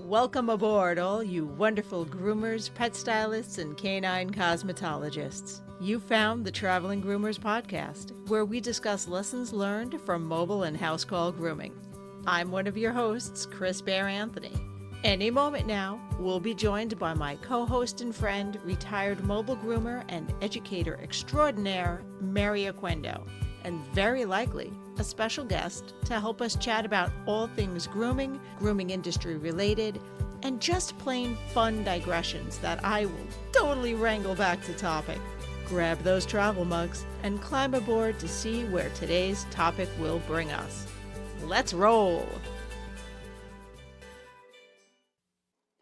Welcome aboard, all you wonderful groomers, pet stylists, and canine cosmetologists. You found the Traveling Groomers Podcast, where we discuss lessons learned from mobile and house call grooming. I'm one of your hosts, Chris Bear Anthony. Any moment now, we'll be joined by my co-host and friend, retired mobile groomer and educator extraordinaire, Mary Oquendo, and very likely a special guest to help us chat about all things grooming, grooming industry related, and just plain fun digressions that I will totally wrangle back to topic. Grab those travel mugs and climb aboard to see where today's topic will bring us. Let's roll!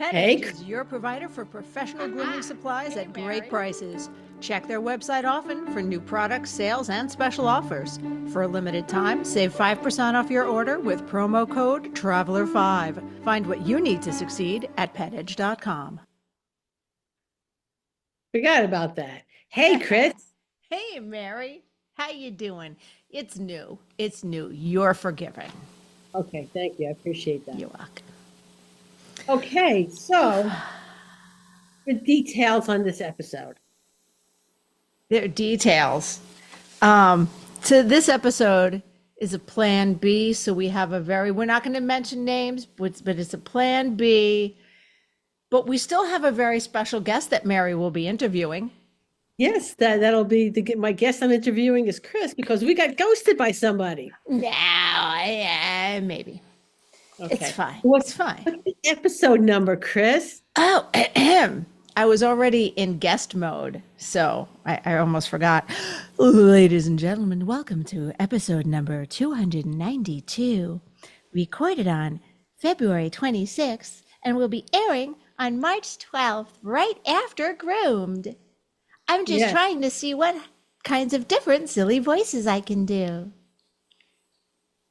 Pet Edge is your provider for professional grooming supplies at great prices. Check their website often for new products, sales, and special offers. For a limited time, save 5% off your order with promo code TRAVELER5. Find what you need to succeed at petedge.com. Forgot about that. Hey, Chris. Hey, Mary. How you doing? It's new. You're forgiven. Okay, thank you. I appreciate that. You're welcome. Okay, so the details on this episode. There are details. So this episode is a plan B. So we have we're not going to mention names, but it's a plan B. But we still have a very special guest that Mary will be interviewing. Yes, that'll be my guest I'm interviewing is Chris, because we got ghosted by somebody. No, maybe. Okay. It's fine. What's the episode number, Chris? Oh, I was already in guest mode, so I almost forgot. Ladies and gentlemen, welcome to episode number 292, recorded on February 26th, and will be airing on March 12th, right after Groomed. I'm just trying to see what kinds of different silly voices I can do.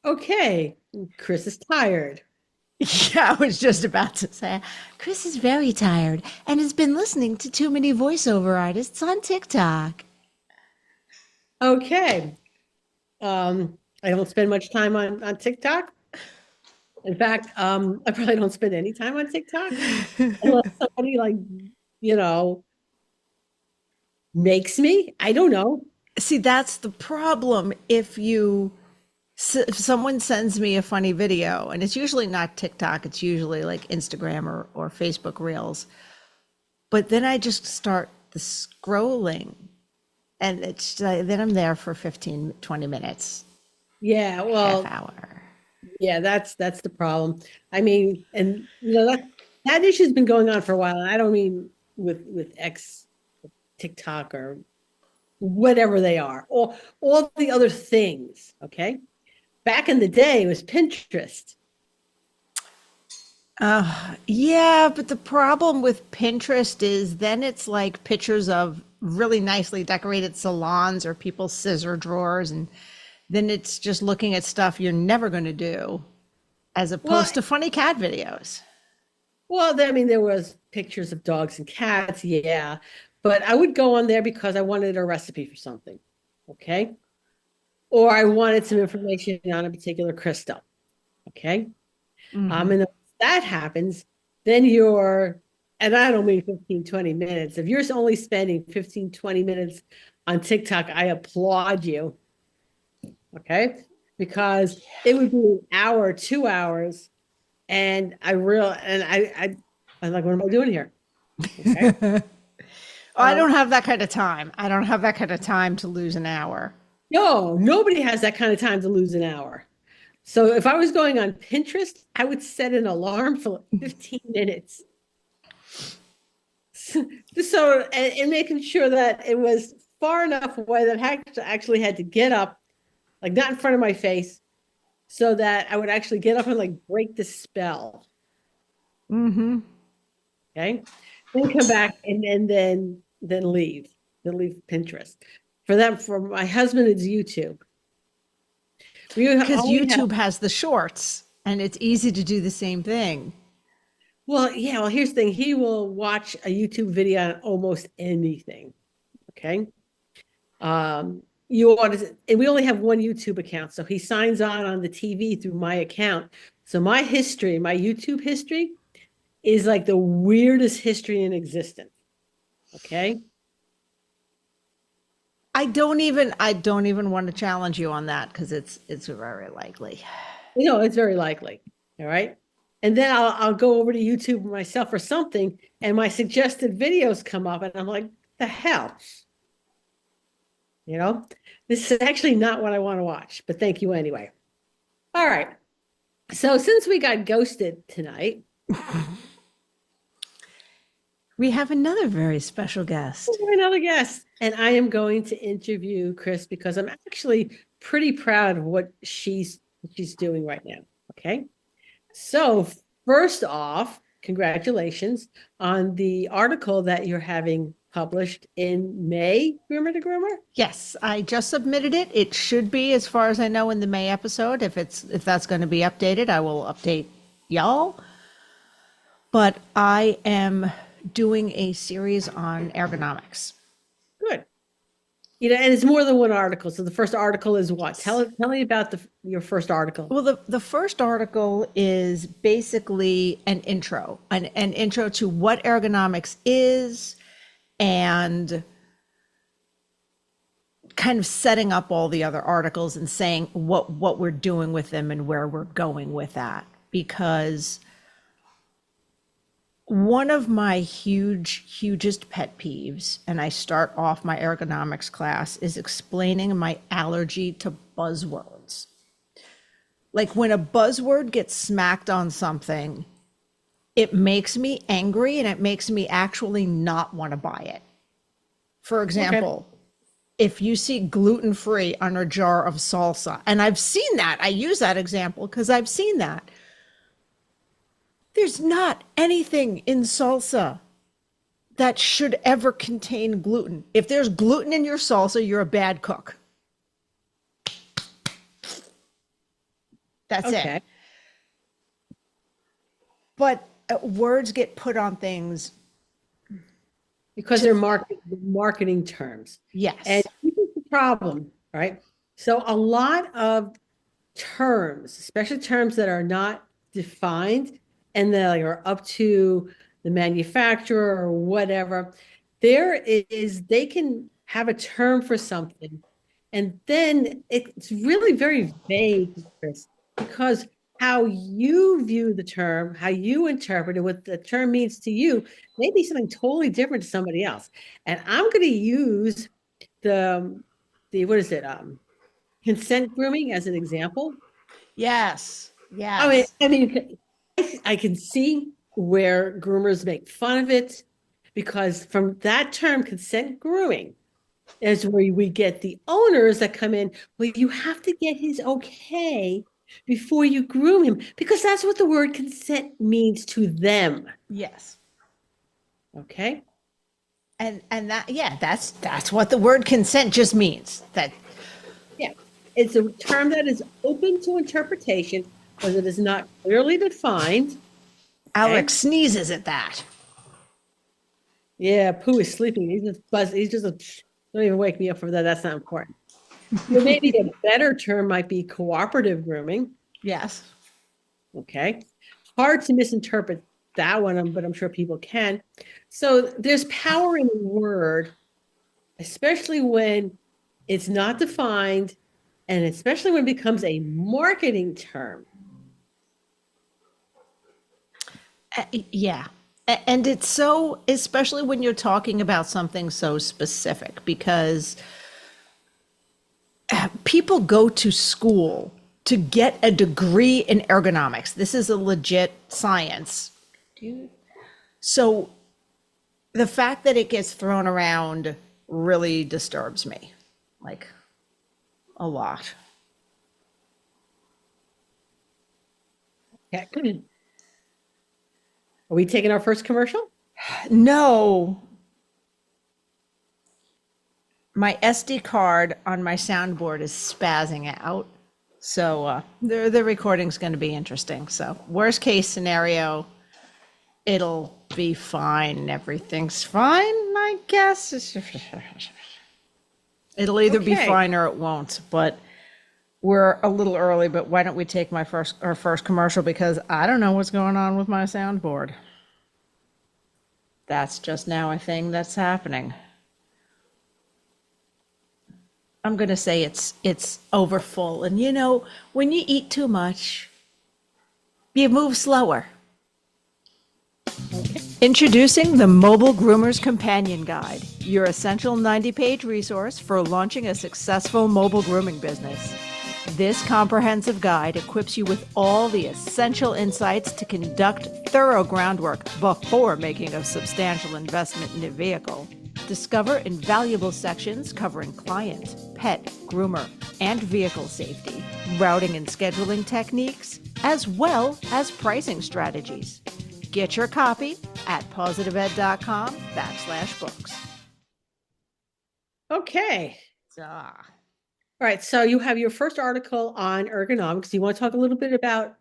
Okay, Chris is tired. Yeah, I was just about to say, Chris is very tired and has been listening to too many voiceover artists on TikTok. Okay. I don't spend much time on TikTok. In fact, I probably don't spend any time on TikTok unless somebody makes me. I don't know. See, that's the problem. If someone sends me a funny video, and it's usually not TikTok, it's usually like Instagram or Facebook Reels, but then I just start the scrolling, and it's then I'm there for 15, 20 minutes. Yeah, well, half hour. Yeah, that's the problem. I mean, and that issue's been going on for a while. And I don't mean with TikTok or whatever they are, or all the other things. Okay. Back in the day, it was Pinterest. Yeah, but the problem with Pinterest is then it's like pictures of really nicely decorated salons or people's scissor drawers, and then it's just looking at stuff you're never going to do, as opposed to funny cat videos. Well, there was pictures of dogs and cats, yeah, but I would go on there because I wanted a recipe for something, okay? Or I wanted some information on a particular crystal, okay? Mm-hmm. And if that happens, then and I don't mean 15, 20 minutes. If you're only spending 15, 20 minutes on TikTok, I applaud you, okay? Because it would be an hour, 2 hours, and I'm like, what am I doing here? Okay. I don't have that kind of time. I don't have that kind of time to lose an hour. No, nobody has that kind of time to lose an hour. So if I was going on Pinterest, I would set an alarm for 15 minutes. So, and making sure that it was far enough away that I actually had to get up, like not in front of my face, so that I would actually get up and like break the spell. Mm-hmm. Okay. Then come back and then leave. Then leave Pinterest. For my husband, it's YouTube. Because YouTube has the shorts, and it's easy to do the same thing. Well, yeah. Well, here's the thing. He will watch a YouTube video on almost anything. Okay. And we only have one YouTube account, so he signs on the TV through my account. So my YouTube history is like the weirdest history in existence. Okay. I don't even want to challenge you on that because it's very likely. It's very likely. All right. And then I'll go over to YouTube myself or something, and my suggested videos come up, and I'm like, the hell? This is actually not what I want to watch, but thank you anyway. All right. So since we got ghosted tonight, we have another very special guest. And I am going to interview Chris because I'm actually pretty proud of what she's doing right now. Okay. So first off, congratulations on the article that you're having published in May, Groomer to Groomer. Yes, I just submitted it. It should be, as far as I know, in the May episode. If that's going to be updated, I will update y'all. But I am doing a series on ergonomics. Good. And it's more than one article. So the first article is what? Tell me about your first article. Well, the first article is basically an intro to what ergonomics is, and kind of setting up all the other articles and saying what we're doing with them and where we're going with that. One of my hugest pet peeves, and I start off my ergonomics class, is explaining my allergy to buzzwords. Like when a buzzword gets smacked on something, it makes me angry and it makes me actually not want to buy it. For example, if you see gluten-free on a jar of salsa, and I've seen that, I use that example because I've seen that. There's not anything in salsa that should ever contain gluten. If there's gluten in your salsa, you're a bad cook. That's it. But words get put on things because they're marketing terms. Yes. And this is the problem, right? So a lot of terms, especially terms that are not defined, and they are up to the manufacturer or whatever, they can have a term for something. And then it's really very vague, Chris, because how you view the term, how you interpret it, what the term means to you, may be something totally different to somebody else. And I'm going to use the consent grooming as an example. Yes. Yes. I mean, I can see where groomers make fun of it, because from that term, consent grooming, is where we get the owners that come in. Well, you have to get his okay before you groom him, because that's what the word consent means to them. Yes. Okay. And that's what the word consent just means. That. Yeah. It's a term that is open to interpretation, because it is not clearly defined. Alex sneezes at that. Yeah, Pooh is sleeping. He's just don't even wake me up for that. That's not important. So maybe a better term might be cooperative grooming. Yes. Okay. Hard to misinterpret that one, but I'm sure people can. So there's power in the word, especially when it's not defined, and especially when it becomes a marketing term. Yeah. And it's so, especially when you're talking about something so specific, because people go to school to get a degree in ergonomics. This is a legit science. So the fact that it gets thrown around really disturbs me, like a lot. Yeah. Are we taking our first commercial? No. My SD card on my soundboard is spazzing out. So the recording's going to be interesting. So worst case scenario, it'll be fine. Everything's fine, I guess. It'll either be fine or it won't. But we're a little early, but why don't we take our first commercial, because I don't know what's going on with my soundboard. That's just now a thing that's happening. I'm going to say it's overfull. And when you eat too much, you move slower. Okay. Introducing the Mobile Groomer's Companion Guide, your essential 90-page resource for launching a successful mobile grooming business. This comprehensive guide equips you with all the essential insights to conduct thorough groundwork before making a substantial investment in a vehicle. Discover invaluable sections covering client, pet, groomer, and vehicle safety, routing and scheduling techniques, as well as pricing strategies. Get your copy at positiveed.com/books. Okay. Ah. All right. So you have your first article on ergonomics. Do you want to talk a little bit about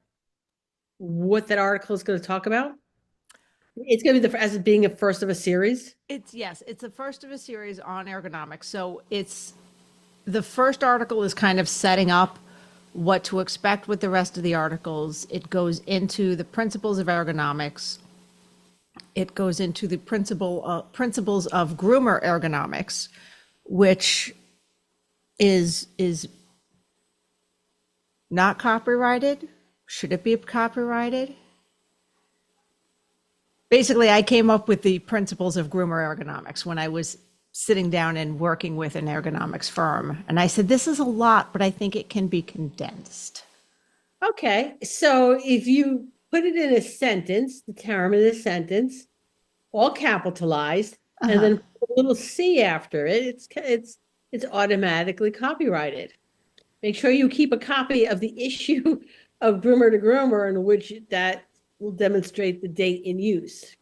what that article is going to talk about? It's going to be as it being a first of a series. It's the first of a series on ergonomics. So the first article is kind of setting up what to expect with the rest of the articles. It goes into the principles of ergonomics. It goes into the principles of groomer ergonomics, which is not copyrighted. Should it be copyrighted? Basically, I came up with the principles of groomer ergonomics when I was sitting down and working with an ergonomics firm. And I said, this is a lot, but I think it can be condensed. Okay. So if you put it in a sentence, the term in a sentence, all capitalized, and then put a little C after it, it's automatically copyrighted. Make sure you keep a copy of the issue of Groomer to Groomer in which that will demonstrate the date in use.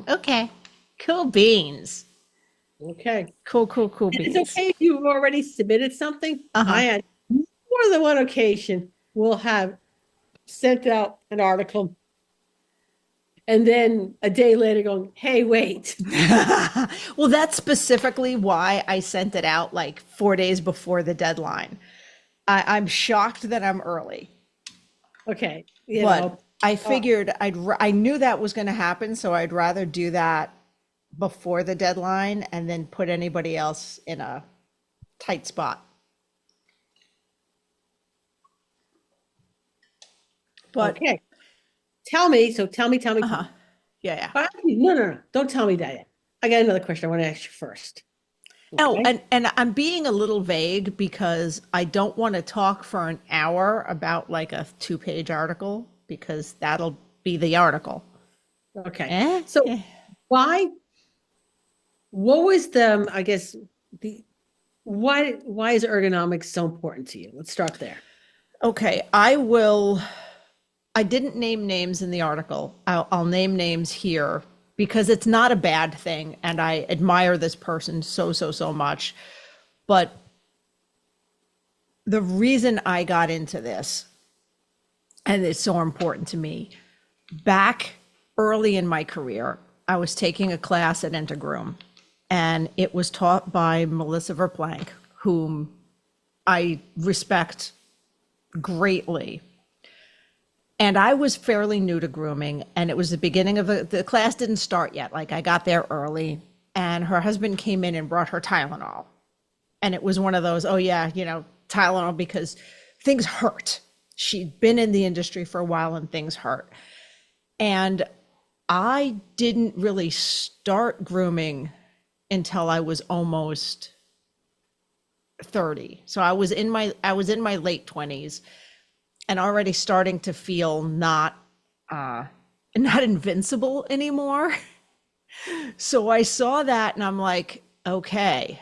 Okay. Cool beans. Okay. Cool And beans. it's okay if you've already submitted something. I had more than one occasion will have sent out an article and then a day later going, hey, wait. Well, that's specifically why I sent it out like 4 days before the deadline. I'm shocked that I'm early. Okay. But I figured I knew that was going to happen, so I'd rather do that before the deadline and then put anybody else in a tight spot. But okay. Tell me. yeah. No. Don't tell me that yet. I got another question I want to ask you first. Okay? Oh, and I'm being a little vague because I don't want to talk for an hour about like a 2-page article because that'll be the article. Okay. So why was why is ergonomics so important to you? Let's start there. Okay, I didn't name names in the article. I'll name names here because it's not a bad thing. And I admire this person so much. But the reason I got into this, and it's so important to me, back early in my career, I was taking a class at Intergroom, and it was taught by Melissa Verplank, whom I respect greatly. And I was fairly new to grooming, and it was the beginning of the class didn't start yet. Like I got there early, and her husband came in and brought her Tylenol. And it was one of those, oh yeah, Tylenol because things hurt. She'd been in the industry for a while and things hurt. And I didn't really start grooming until I was almost 30. So I was in my late 20s. And already starting to feel not invincible anymore. So I saw that and I'm like, okay,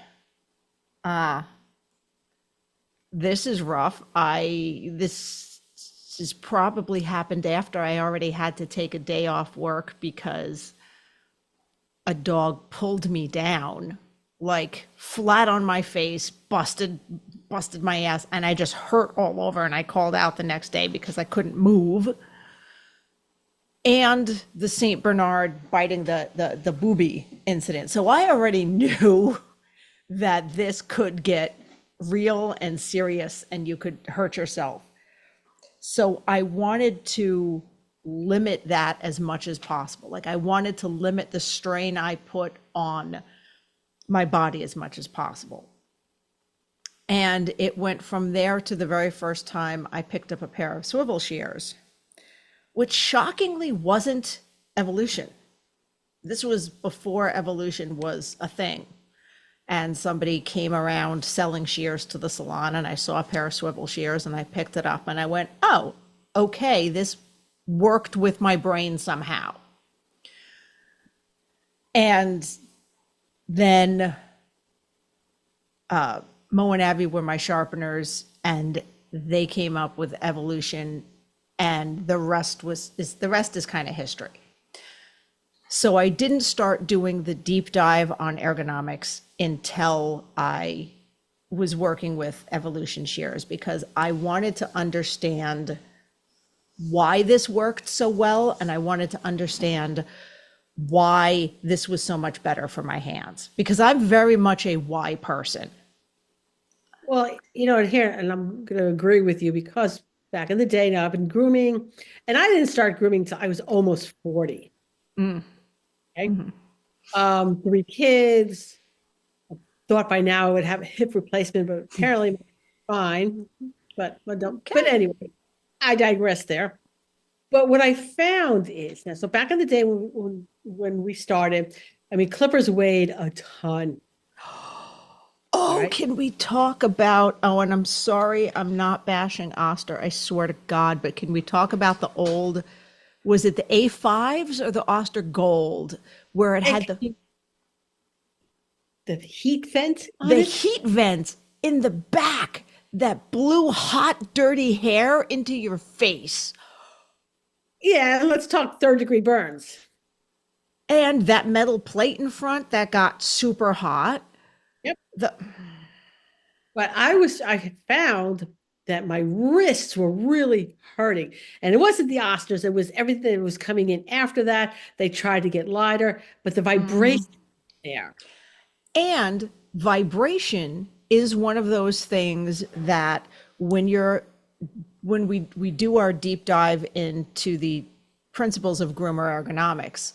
this is rough. This has probably happened after I already had to take a day off work because a dog pulled me down, like flat on my face, busted my ass, and I just hurt all over, and I called out the next day because I couldn't move. And the Saint Bernard biting the booby incident. So I already knew that this could get real and serious and you could hurt yourself. So I wanted to limit that as much as possible. Like I wanted to limit the strain I put on my body as much as possible. And it went from there to the very first time I picked up a pair of swivel shears, which shockingly wasn't evolution. This was before evolution was a thing. And somebody came around selling shears to the salon, and I saw a pair of swivel shears and I picked it up and I went, oh, okay, this worked with my brain somehow. And then Mo and Abby were my sharpeners, and they came up with evolution, and the rest is kind of history. So I didn't start doing the deep dive on ergonomics until I was working with evolution shears, because I wanted to understand why this worked so well, and I wanted to understand why this was so much better for my hands, because I'm very much a why person. Well, and I'm going to agree with you, because back in the day, now I've been grooming, and I didn't start grooming until I was almost 40. Okay. Mm-hmm. 3 kids. I thought by now I would have a hip replacement, but apparently fine. But anyway, I digress there. But what I found is, so back in the day when we started, I mean, clippers weighed a ton. Oh, right? Can we talk about, and I'm sorry, I'm not bashing Oster, I swear to God, but can we talk about the old, was it the A5s or the Oster Gold, where it had the heat vent on the it? Heat vents in the back that blew hot, dirty hair into your face. Yeah, let's talk 3rd-degree burns. And that metal plate in front that got super hot. Yep. But I found that my wrists were really hurting. And it wasn't the Osters, it was everything that was coming in after that. They tried to get lighter, but the vibration there. And vibration is one of those things that when we do our deep dive into the principles of groomer ergonomics,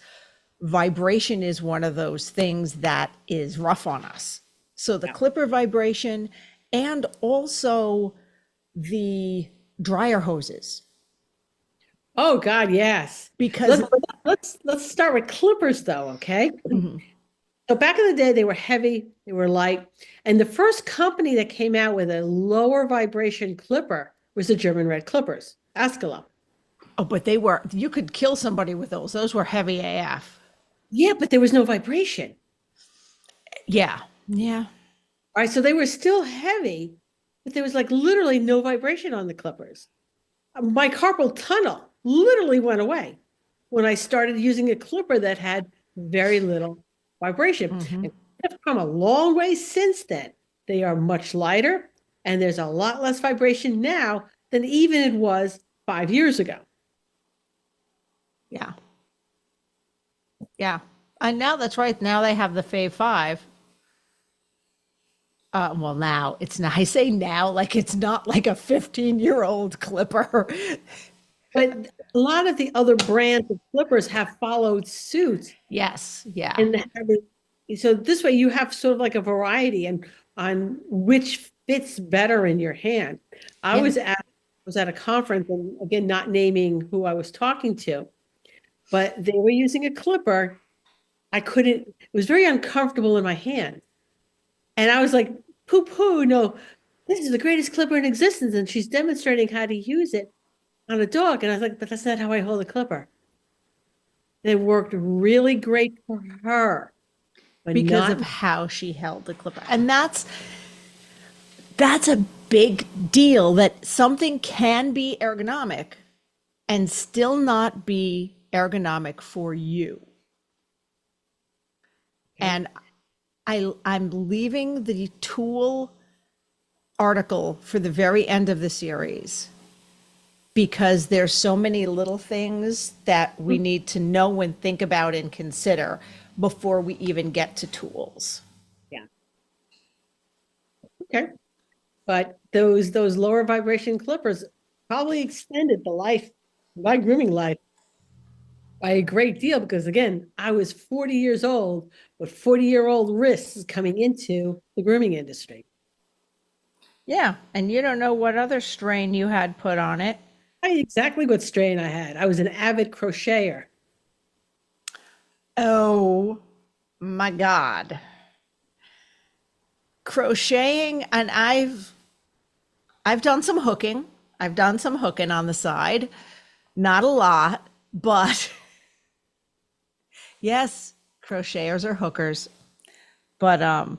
vibration is one of those things that is rough on us. So the clipper vibration, and also the dryer hoses. Oh God, yes. Because let's start with clippers though, okay? Mm-hmm. So back in the day, they were heavy, they were light, and the first company that came out with a lower vibration clipper was the German red clippers, Askela. Oh, but you could kill somebody with those. Those were heavy AF. Yeah, but there was no vibration. Yeah. Yeah. All right, so they were still heavy, but there was like literally no vibration on the clippers. My carpal tunnel literally went away when I started using a clipper that had very little vibration. Mm-hmm. And I've come a long way since then. They are much lighter, and there's a lot less vibration now than even it was 5 years ago. Yeah. Yeah. And now that's right. Now they have the Fave 5. Well, now it's not, I say now, like it's not like a 15-year-old clipper. But a lot of the other brands of clippers have followed suit. Yes. Yeah. And so this way you have sort of like a variety on which fits better in your hand. I was at a conference, and again, not naming who I was talking to, but they were using a clipper. It was very uncomfortable in my hand. And I was like, poo-poo, no, this is the greatest clipper in existence. And she's demonstrating how to use it on a dog. And I was like, but that's not how I hold a clipper. It worked really great for her. Because of how she held the clipper. And that's a big deal, that something can be ergonomic and still not be ergonomic for you. And I'm leaving the tool article for the very end of the series, because there's so many little things that we need to know and think about and consider before we even get to tools. Yeah. Okay. But those lower vibration clippers probably extended my grooming life A great deal because again, I was 40 years old with 40-year-old wrists coming into the grooming industry. Yeah, and you don't know what other strain you had put on it. I knew exactly what strain I had. I was an avid crocheter. Oh my God. Crocheting, and I've done some hooking. I've done some hooking on the side. Not a lot, but yes, crocheters are hookers. But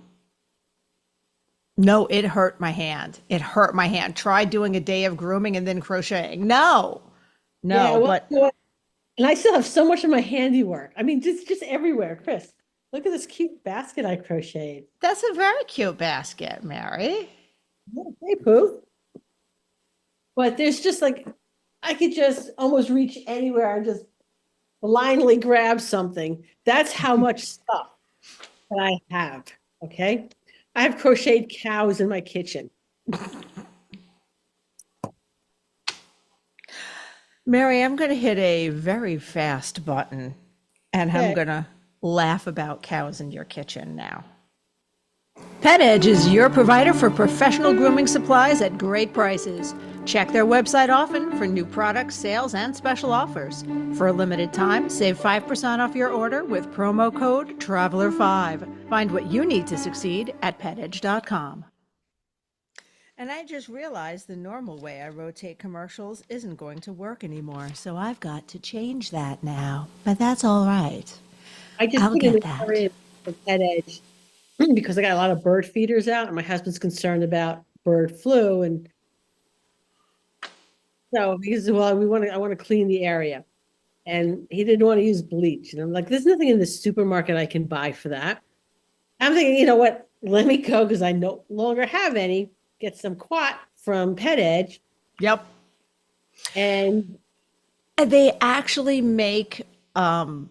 no, it hurt my hand. It hurt my hand. Try doing a day of grooming and then crocheting. No. Yeah, No, well, but and I still have so much of my handiwork. I mean, just everywhere. Chris, look at this cute basket I crocheted. that's a very cute basket, Mary. Yeah, hey, Pooh. But there's just like I could just almost reach anywhere and just blindly grab something. That's how much stuff that I have. Okay. I have crocheted cows in my kitchen. Mary, I'm going to hit a very fast button and I'm Okay. going to laugh about cows in your kitchen now. Pet Edge is your provider for professional grooming supplies at great prices. Check their website often for new products, sales, and special offers. For a limited time, save 5% off your order with promo code TRAVELER5. Find what you need to succeed at petedge.com. And I just realized the normal way I rotate commercials isn't going to work anymore, so I've got to change that now. But that's all right. I just I'll put in get the that. area for Pet Edge because I got a lot of bird feeders out, and my husband's concerned about bird flu, and so he said, "Well, I want to clean the area," and he didn't want to use bleach, and I'm like, "There's nothing in the supermarket I can buy for that." I'm thinking, you know what? Let me go because I no longer have any. Get some quat from Pet Edge, Yep. and They actually make, and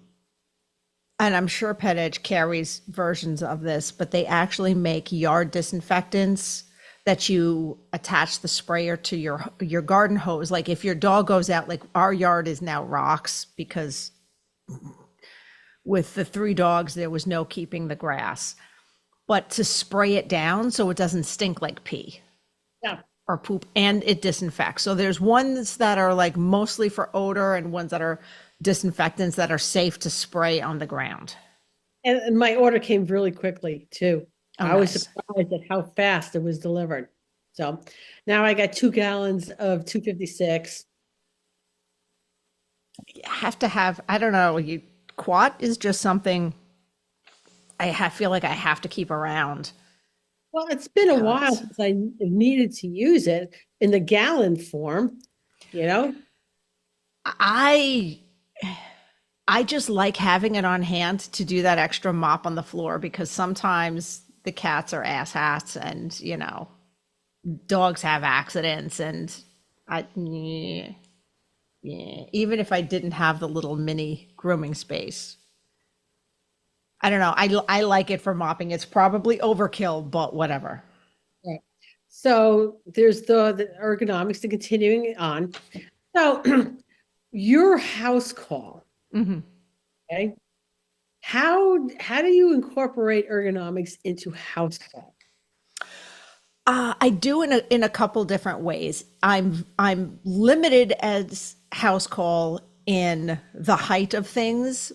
I'm sure Pet Edge carries versions of this, but they actually make yard disinfectants that you attach the sprayer to your garden hose. Like if your dog goes out, like our yard is now rocks because with the 3 dogs, there was no keeping the grass. But to spray it down so it doesn't stink like pee yeah, or poop, and it disinfects. So there's ones that are like mostly for odor and ones that are disinfectants that are safe to spray on the ground. and my order came really quickly too. Oh, I was nice. surprised at how fast it was delivered. So now I got 2 gallons of 256. You have to have, I don't know, quat is just something feel like I have to keep around. Well, it's been a while Because since I needed to use it in the gallon form, you know? I I just like having it on hand to do that extra mop on the floor because sometimes the cats are asshats and, dogs have accidents and yeah, even if I didn't have the little mini grooming space. I don't know. I like it for mopping. It's probably overkill, but whatever. Right. So there's the ergonomics, the continuing on. So your house call, Hmm. okay? How do you incorporate ergonomics into house call? I do in a couple different ways. I'm limited as house call in the height of things,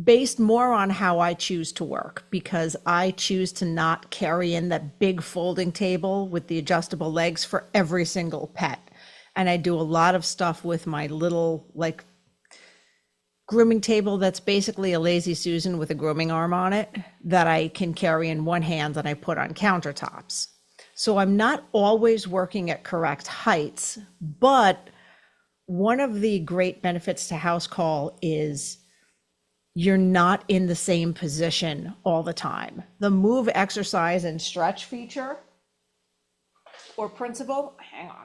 based more on how I choose to work because I choose to not carry in that big folding table with the adjustable legs for every single pet. And I do a lot of stuff with my little like grooming table that's basically a lazy Susan with a grooming arm on it that I can carry in one hand that I put on countertops. So I'm not always working at correct heights, but one of the great benefits to house call is you're not in the same position all the time. The move, exercise, and stretch feature or principle, hang on,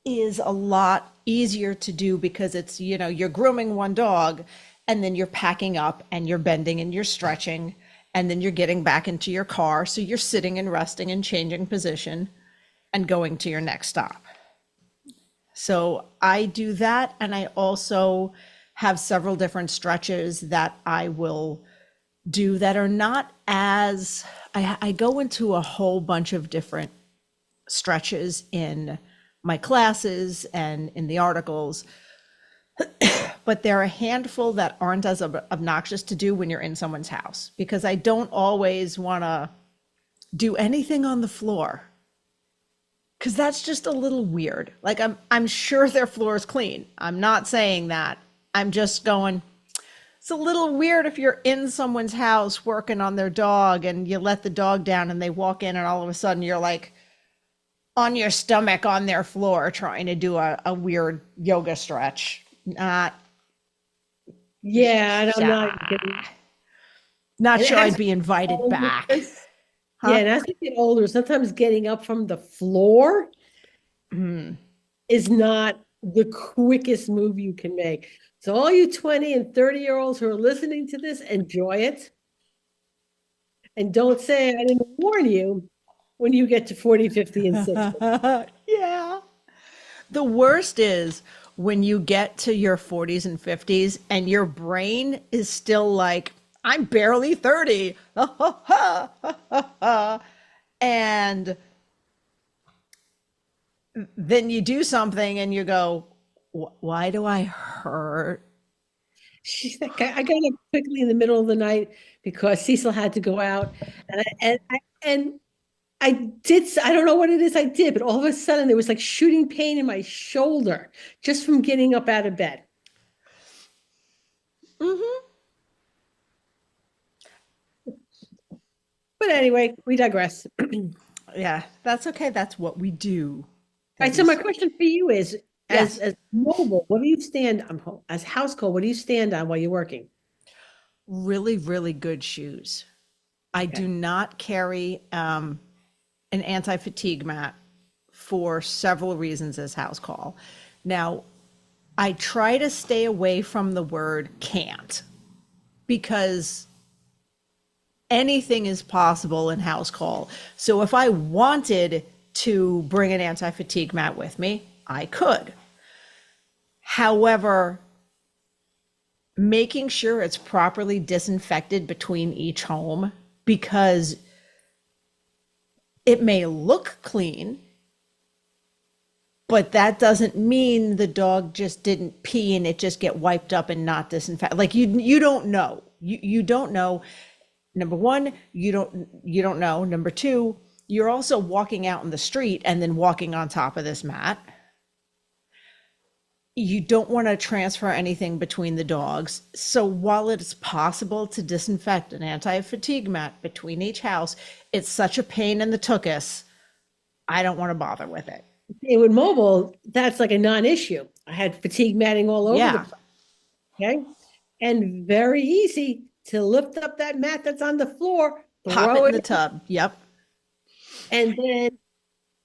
is a lot easier to do because it's, you're grooming one dog and then you're packing up and you're bending and you're stretching and then you're getting back into your car. So you're sitting and resting and changing position and going to your next stop. So I do that. And I also have several different stretches that I will do that are not as, I go into a whole bunch of different stretches in my classes and in the articles, but there are a handful that aren't as obnoxious to do when you're in someone's house, because I don't always want to do anything on the floor, because that's just a little weird. Like I'm sure their floor is clean. I'm not saying that. I'm just going, it's a little weird if you're in someone's house working on their dog and you let the dog down and they walk in and all of a sudden you're like on your stomach on their floor trying to do a weird yoga stretch. Not Yeah, and I'm not and sure as I'd be invited older, back. yeah, Huh? and as we get older, sometimes getting up from the floor is not the quickest move you can make. So all you 20 and 30-year-olds who are listening to this, enjoy it. And don't say I didn't warn you when you get to 40, 50, and 60. Yeah. The worst is when you get to your 40s and 50s and your brain is still like, I'm barely 30. And then you do something and you go, why do I hurt? She's like, I got up quickly in the middle of the night because Cecil had to go out. And I did, I don't know what it is I did, but all of a sudden there was like shooting pain in my shoulder just from getting up out of bed. But anyway, we digress. Yeah, that's okay. That's what we do. All right, so my question for you is, as mobile, what do you stand on, as house call, what do you stand on while you're working? Really, really good shoes. I do not carry an anti-fatigue mat for several reasons as house call. Now, I try to stay away from the word can't, because anything is possible in house call. So if I wanted to bring an anti-fatigue mat with me, I could. However, making sure it's properly disinfected between each home, because it may look clean, but that doesn't mean the dog just didn't pee and it just get wiped up and not disinfected. Like you don't know. You don't know. Number one, you don't know. Number two, you're also walking out in the street and then walking on top of this mat. You don't want to transfer anything between the dogs. So while it's possible to disinfect an anti-fatigue mat between each house, it's such a pain in the tuchus. I don't want to bother with it. And with mobile, that's like a non-issue. I had fatigue matting all over the place. Okay. And very easy to lift up that mat that's on the floor, Pop it in the tub. Yep. And then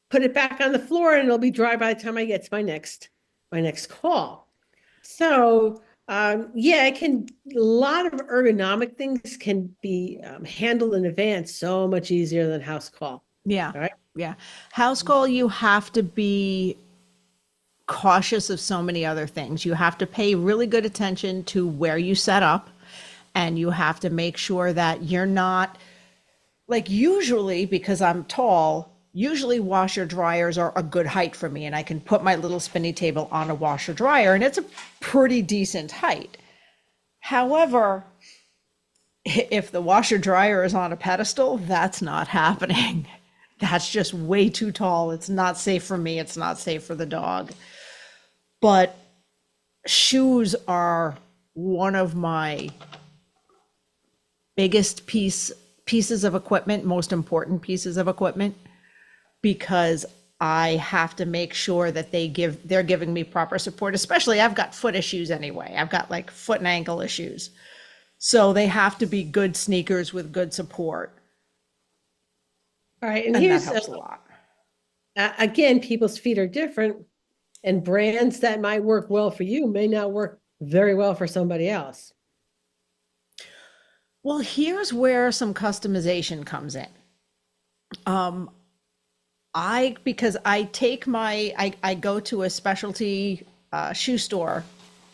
put it back on the floor and it'll be dry by the time I get to my next call. So yeah, a lot of ergonomic things can be handled in advance so much easier than house call. Yeah. All right. Yeah. House call, you have to be cautious of so many other things. You have to pay really good attention to where you set up, and you have to make sure that you're not, like, usually, because I'm tall, usually washer dryers are a good height for me, and I can put my little spinny table on a washer dryer and it's a pretty decent height. However, if the washer dryer is on a pedestal, that's not happening. That's just way too tall. It's not safe for me. It's not safe for the dog. But shoes are one of my biggest pieces of equipment, most important pieces of equipment, because I have to make sure that they're giving me proper support. Especially, I've got foot issues anyway. I've got like foot and ankle issues. So they have to be good sneakers with good support. All right. And that here's helps a lot. Again, people's feet are different, and brands that might work well for you may not work very well for somebody else. Well, here's where some customization comes in. Because I take I go to a specialty shoe store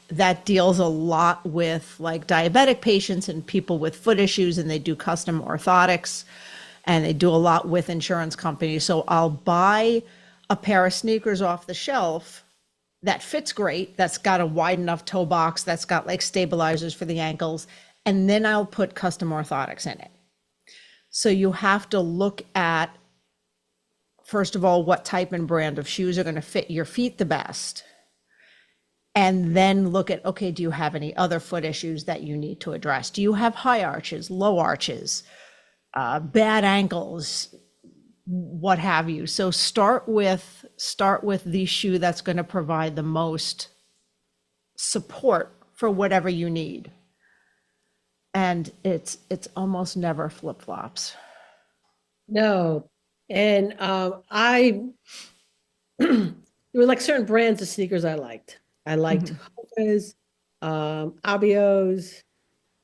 that deals a lot with like diabetic patients and people with foot issues, and they do custom orthotics, and they do a lot with insurance companies. So I'll buy a pair of sneakers off the shelf that fits great, that's got a wide enough toe box, that's got like stabilizers for the ankles, and then I'll put custom orthotics in it. So you have to look at, first of all, what type and brand of shoes are going to fit your feet the best. And then look at, okay, do you have any other foot issues that you need to address? Do you have high arches, low arches, bad ankles, what have you? So start with the shoe that's going to provide the most support for whatever you need. And it's almost never flip-flops. No. And there were like certain brands of sneakers I liked. I liked Hoka's, Abios.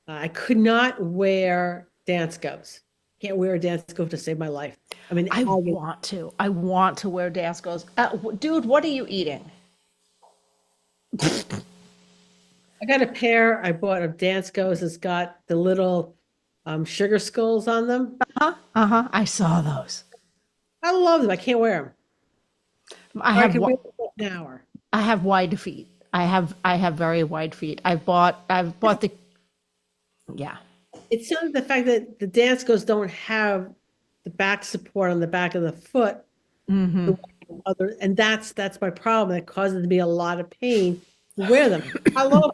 I could not wear Danskos. Can't wear a Dansko to save my life. I mean, I want to wear Danskos. Dude, what are you eating? I got a pair I bought of Danskos. It's got the little sugar skulls on them. I saw those. I love them. I can't wear them. I can wear them for an hour. I have wide feet. I have very wide feet. I've bought the, yeah. It's sort of the fact that the Danskos don't have the back support on the back of the foot. And that's my problem. It causes me a lot of pain to wear them. I love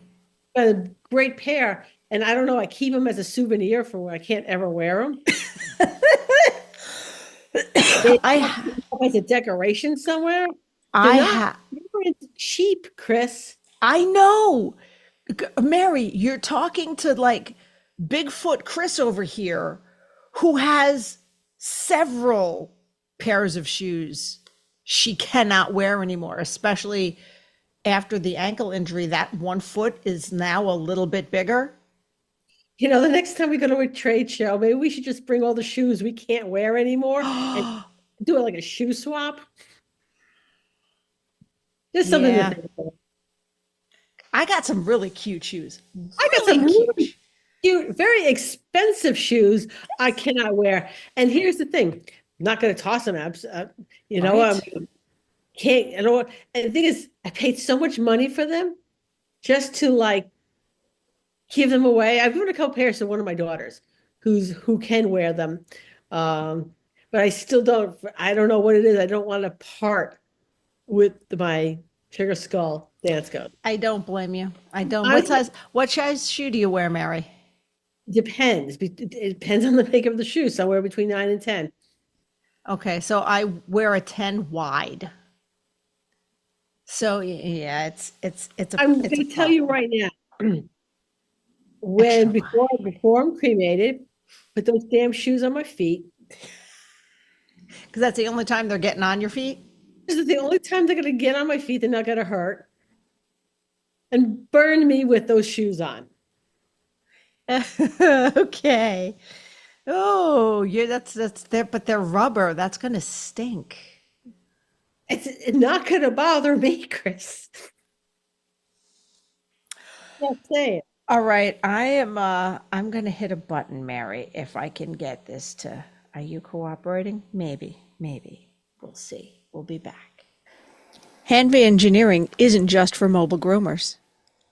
a great pair, and I don't know. I keep them as a souvenir for where I can't ever wear them. As a decoration somewhere. It's cheap, Chris. I know, Mary. You're talking to like Bigfoot Chris over here, who has several pairs of shoes she cannot wear anymore, especially after the ankle injury. That one foot is now a little bit bigger. You know, the next time we go to a trade show, maybe we should just bring all the shoes we can't wear anymore and do it like a shoe swap. Just something to think about. I got some really cute shoes. I got some really cute, very expensive shoes I cannot wear. And here's the thing: I'm not going to toss them. Can't. I don't. And the thing is, I paid so much money for them just to like give them away. I've given a couple pairs to one of my daughters, who can wear them, but I still don't. I don't know what it is. I don't want to part with my sugar skull Dansko. I don't blame you. I don't. What size shoe do you wear, Mary? Depends. It depends on the make of the shoe. Somewhere between 9 and 10. Okay, so I wear a 10 wide. So yeah, it's I'm going to tell you right now. Before I'm cremated, put those damn shoes on my feet. Because that's the only time they're getting on your feet? This is the only time they're going to get on my feet. They're not going to hurt. And burn me with those shoes on. Okay. Oh, yeah, that's there, but they're rubber. That's going to stink. It's not going to bother me, Chris. Can't say it. All right, I'm going to hit a button, Mary, if I can get this to, are you cooperating? Maybe. We'll see. We'll be back. Hanvi Engineering isn't just for mobile groomers.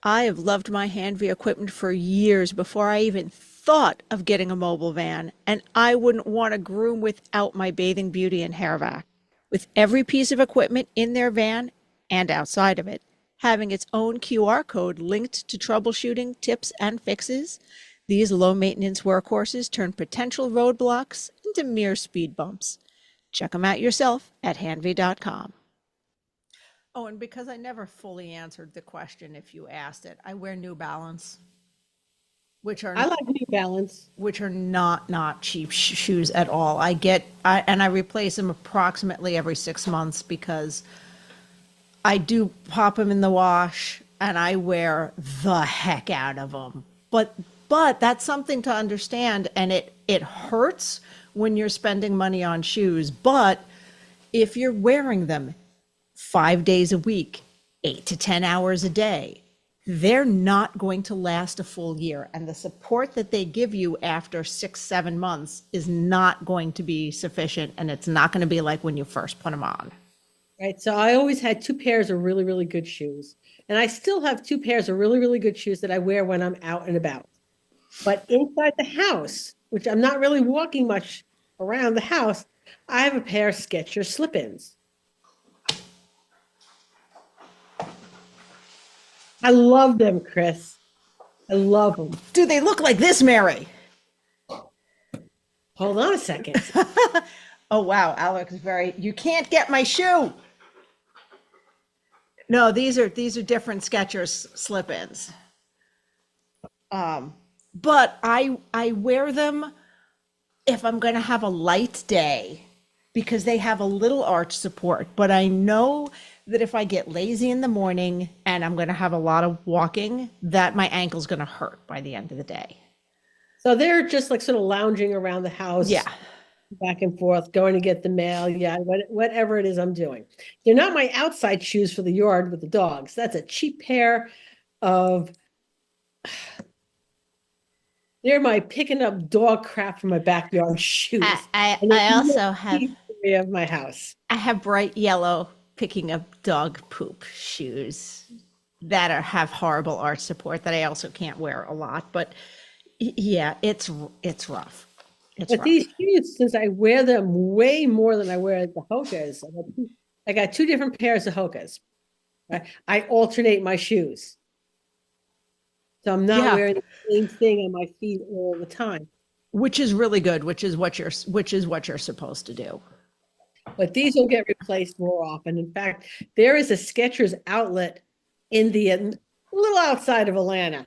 I have loved my Hanvi equipment for years before I even thought of getting a mobile van, and I wouldn't want to groom without my Bathing Beauty and hair vac. With every piece of equipment in their van and outside of it having its own QR code linked to troubleshooting, tips, and fixes, these low-maintenance workhorses turn potential roadblocks into mere speed bumps. Check them out yourself at hanvi.com. Oh, and because I never fully answered the question if you asked it, I wear New Balance, I like New Balance, which are not cheap shoes at all. I replace them approximately every 6 months because I do pop them in the wash and I wear the heck out of them. But that's something to understand, and it hurts when you're spending money on shoes, but if you're wearing them 5 days a week, 8 to 10 hours a day, they're not going to last a full year. And the support that they give you after 6, 7 months is not going to be sufficient. And it's not going to be like when you first put them on. Right. So I always had 2 pairs of really, really good shoes. And I still have 2 pairs of really, really good shoes that I wear when I'm out and about. But inside the house, which I'm not really walking much around the house, I have a pair of Skechers slip-ins. I love them, Chris. I love them. Do they look like this, Mary? Hold on a second. Oh, wow. Alex is you can't get my shoe. No, these are different Skechers slip-ins. But I wear them if I'm going to have a light day because they have a little arch support. But I know that if I get lazy in the morning and I'm going to have a lot of walking, that my ankle's going to hurt by the end of the day. So they're just like sort of lounging around the house. Yeah. Back and forth, going to get the mail. Yeah. Whatever it is I'm doing. They're not my outside shoes for the yard with the dogs. That's a cheap pair of, they're my picking up dog crap from my backyard shoes. I also have of my house. I have bright yellow picking up dog poop shoes that have horrible arch support that I also can't wear a lot. But yeah, it's rough. But these shoes, since I wear them way more than I wear the Hokas, I got 2 different pairs of Hokas. I alternate my shoes. So I'm not wearing the same thing on my feet all the time. Which is really good, which is what you're supposed to do. But these will get replaced more often. In fact, there is a Skechers outlet in the little outside of Atlanta.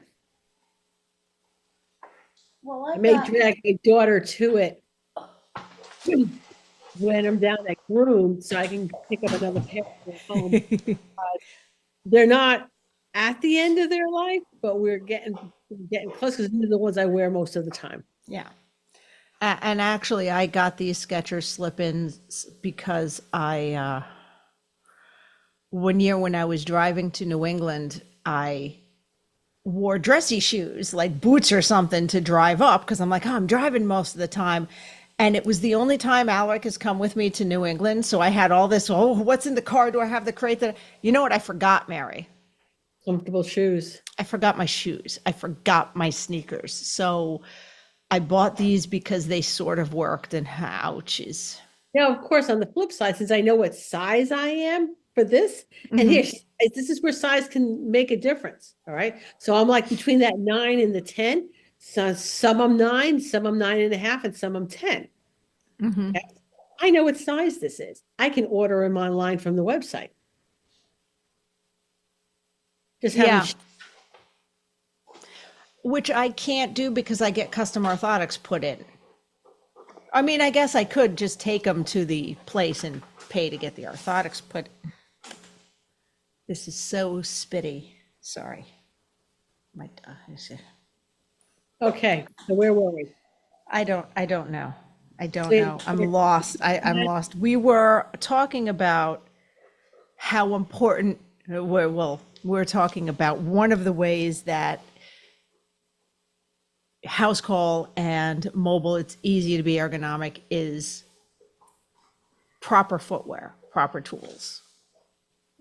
Well, I may drag my daughter to it when I'm down at Groom so I can pick up another pair at home. They're not at the end of their life, but we're getting close because these are the ones I wear most of the time. Yeah. And actually, I got these Skechers slip-ins because one year when I was driving to New England, I wore dressy shoes like boots or something to drive up because I'm like, I'm driving most of the time. And it was the only time Alec has come with me to New England. So I had all this, what's in the car? Do I have the crate? You know what I forgot, Mary? Comfortable shoes. I forgot my shoes. I forgot my sneakers. So I bought these because they sort of worked, and ouchies. Now, of course, on the flip side, since I know what size I am for this, and this is where size can make a difference. All right. So I'm like between that 9 and the 10. So some I'm 9, some I'm 9.5, and some I'm 10. Okay? I know what size this is. I can order them online from the website. Just have which I can't do because I get custom orthotics put in. I mean, I guess I could just take them to the place and pay to get the orthotics put. This is so spitty. Sorry. Okay, so where were we? I don't know. I'm lost. I'm lost. We were talking about how important, we're talking about one of the ways that house call and mobile, it's easy to be ergonomic, is proper footwear, proper tools.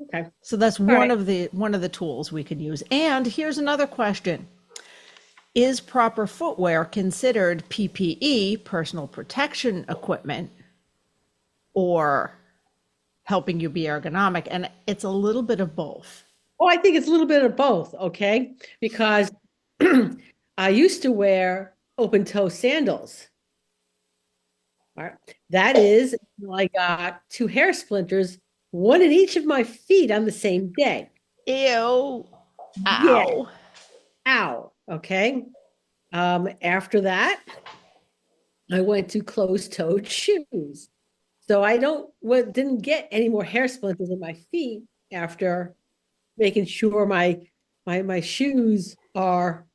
Okay. So that's one of the tools we can use. And here's another question. Is proper footwear considered PPE, personal protection equipment, or helping you be ergonomic? And it's a little bit of both. Oh, I think it's a little bit of both, okay? Because I used to wear open toe sandals. All right. That is, I got 2 hair splinters, one in each of my feet on the same day. Ew. Ow. Yeah. Ow. Okay. After that, I went to closed-toed shoes. So I didn't get any more hair splinters in my feet after making sure my shoes are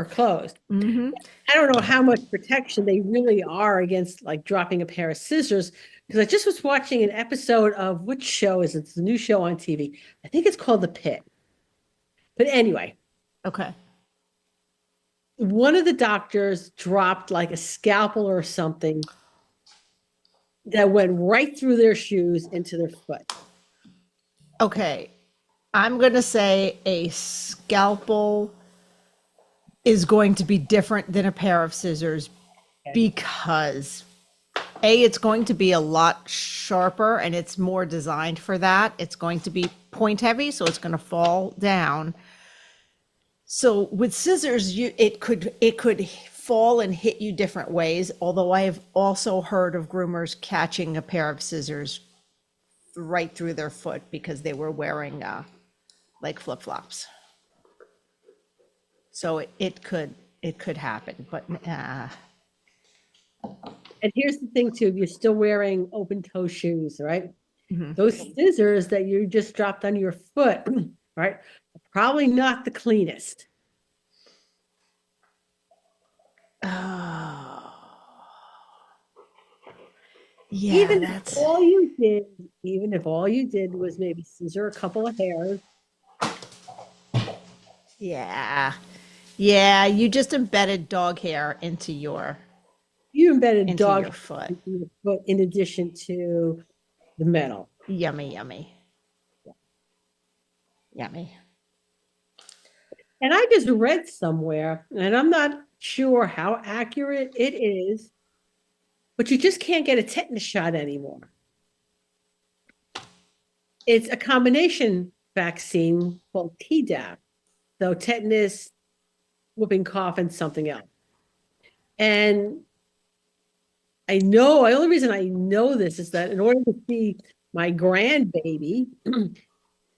closed. I don't know how much protection they really are against like dropping a pair of scissors, because I just was watching an episode of which show is it? It's a new show on TV. I think it's called The Pit. But anyway, Okay. one of the doctors dropped like a scalpel or something that went right through their shoes into their foot. Okay. I'm going to say a scalpel is going to be different than a pair of scissors because it's going to be a lot sharper and it's more designed for that. It's going to be point heavy, so it's going to fall down. So with scissors, it could fall and hit you different ways. Although I have also heard of groomers catching a pair of scissors right through their foot because they were wearing like flip-flops. So it could happen, but And here's the thing too, if you're still wearing open toe shoes, right? Those scissors that you just dropped on your foot, right, are probably not the cleanest. oh, Even yeah, if all you did was maybe scissor a couple of hairs. yeah, you just embedded dog hair into your You embedded dog your foot. into your foot in addition to the metal. Yummy. And I just read somewhere, and I'm not sure how accurate it is, but you just can't get a tetanus shot anymore. It's a combination vaccine called Tdap. So tetanus, whooping cough, and something else. And the only reason I know this is that in order to see my grandbaby,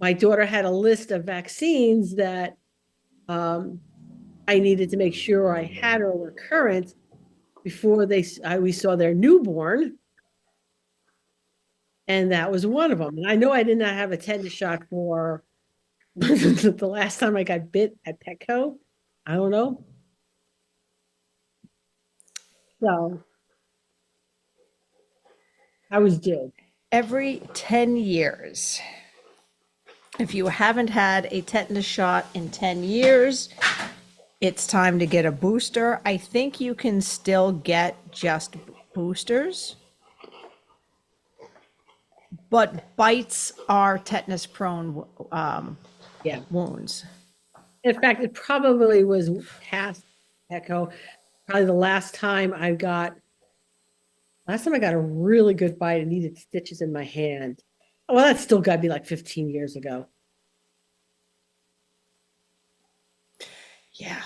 my daughter had a list of vaccines that I needed to make sure I had or were current before we saw their newborn. And that was one of them. And I know I did not have a tetanus shot for the last time I got bit at Petco. I don't know. So I was due. Every 10 years. If you haven't had a tetanus shot in 10 years, it's time to get a booster. I think you can still get just boosters, but bites are tetanus prone wounds. In fact, it probably was past Petco. Probably the last time I got a really good bite and needed stitches in my hand. Well, that's still got to be like 15 years ago. Yeah.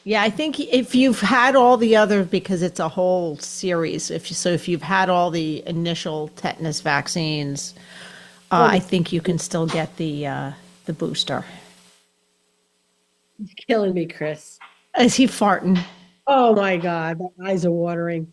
Yeah, I think if you've had all the other, because it's a whole series, if you've had all the initial tetanus vaccines, I think you can still get the booster. He's killing me, Chris. Is he farting? Oh my God, my eyes are watering.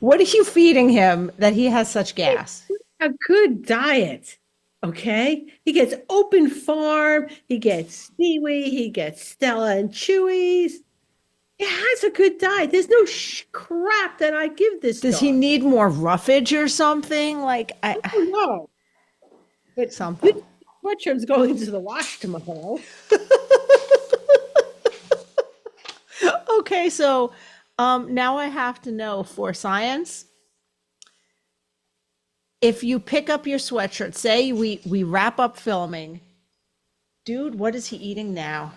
What are you feeding him that he has such gas? A good diet, okay? He gets open farm, he gets seaweed, he gets Stella and Chewies. He has a good diet. There's no crap that I give this Does dog. he need more roughage or something? Like I don't know. But something. this sweatshirt's going into the wash tomorrow. Okay, so now I have to know for science, if you pick up your sweatshirt, say we wrap up filming, dude, what is he eating now?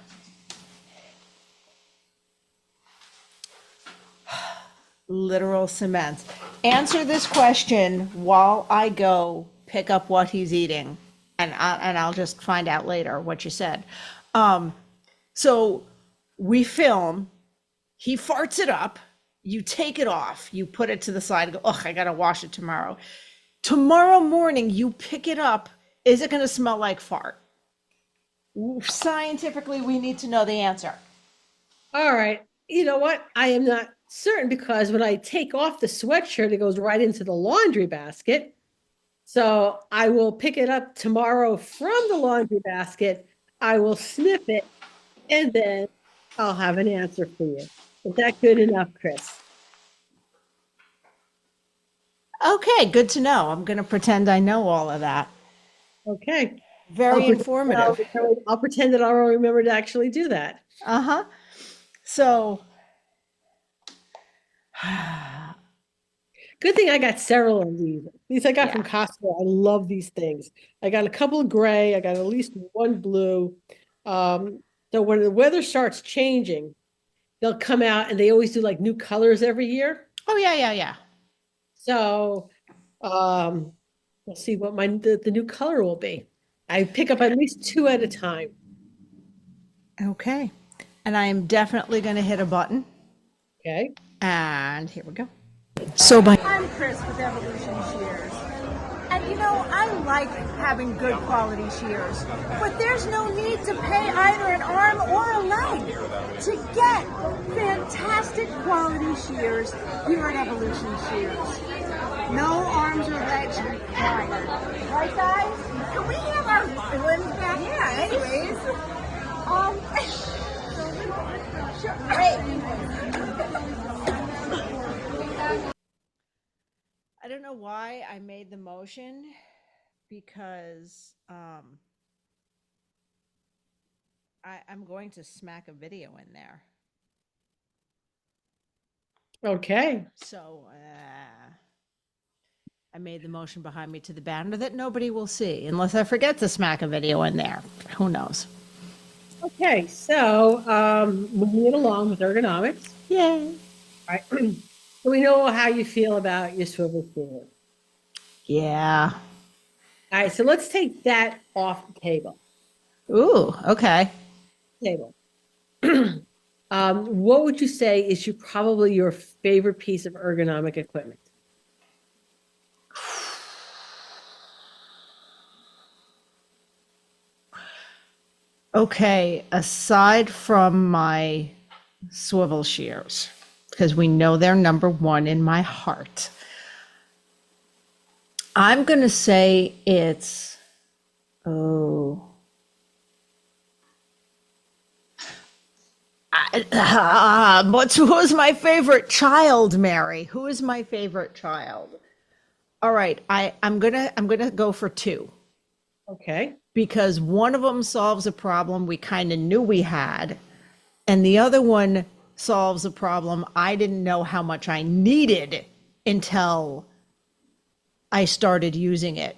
Literal cement. Answer this question while I go pick up what he's eating, and I'll just find out later what you said. So we film. He farts it up. You take it off. You put it to the side and go, ugh, I got to wash it tomorrow. Tomorrow morning, you pick it up. Is it going to smell like fart? Scientifically, we need to know the answer. All right. You know what? I am not certain because when I take off the sweatshirt, it goes right into the laundry basket. So I will pick it up tomorrow from the laundry basket. I will sniff it, and then I'll have an answer for you. Is that good enough, Chris? Okay, good to know. I'm going to pretend I know all of that. Okay. Very informative. I'll pretend that I'll remember to actually do that. Uh-huh. So, Good thing I got several of these. These I got from yeah. Costco. I love these things. I got a couple of gray. I got at least one blue. So when the weather starts changing, they'll come out and they always do like new colors every year. Oh, yeah, yeah, yeah. So we'll see what the new color will be. I pick up at least two at a time. Okay. And I am definitely going to hit a button. Okay. And here we go. So by I'm Chris with Evolution Shears. And you know, I like having good quality shears, but there's no need to pay either an arm or a leg to get fantastic quality shears here at Evolution Shears. No arms or legs required. Right, guys? Can we have our limbs back? Yeah, anyways. Sure. I don't know why I made the motion because I'm going to smack a video in there. Okay. So I made the motion behind me to the banner that nobody will see unless I forget to smack a video in there. Who knows? Okay. So moving it along with ergonomics. Yay. All right. So we know how you feel about your swivel chair. Yeah. All right, so let's take that off the table. Ooh, okay. What would you say is probably your favorite piece of ergonomic equipment? Okay, aside from my swivel shears, because we know they're number one in my heart, I'm going to say it's, who is my favorite child, Mary? Who is my favorite child? All right, I'm gonna go for two. Okay. Because one of them solves a problem we kind of knew we had, and the other one solves a problem I didn't know how much I needed until I started using it,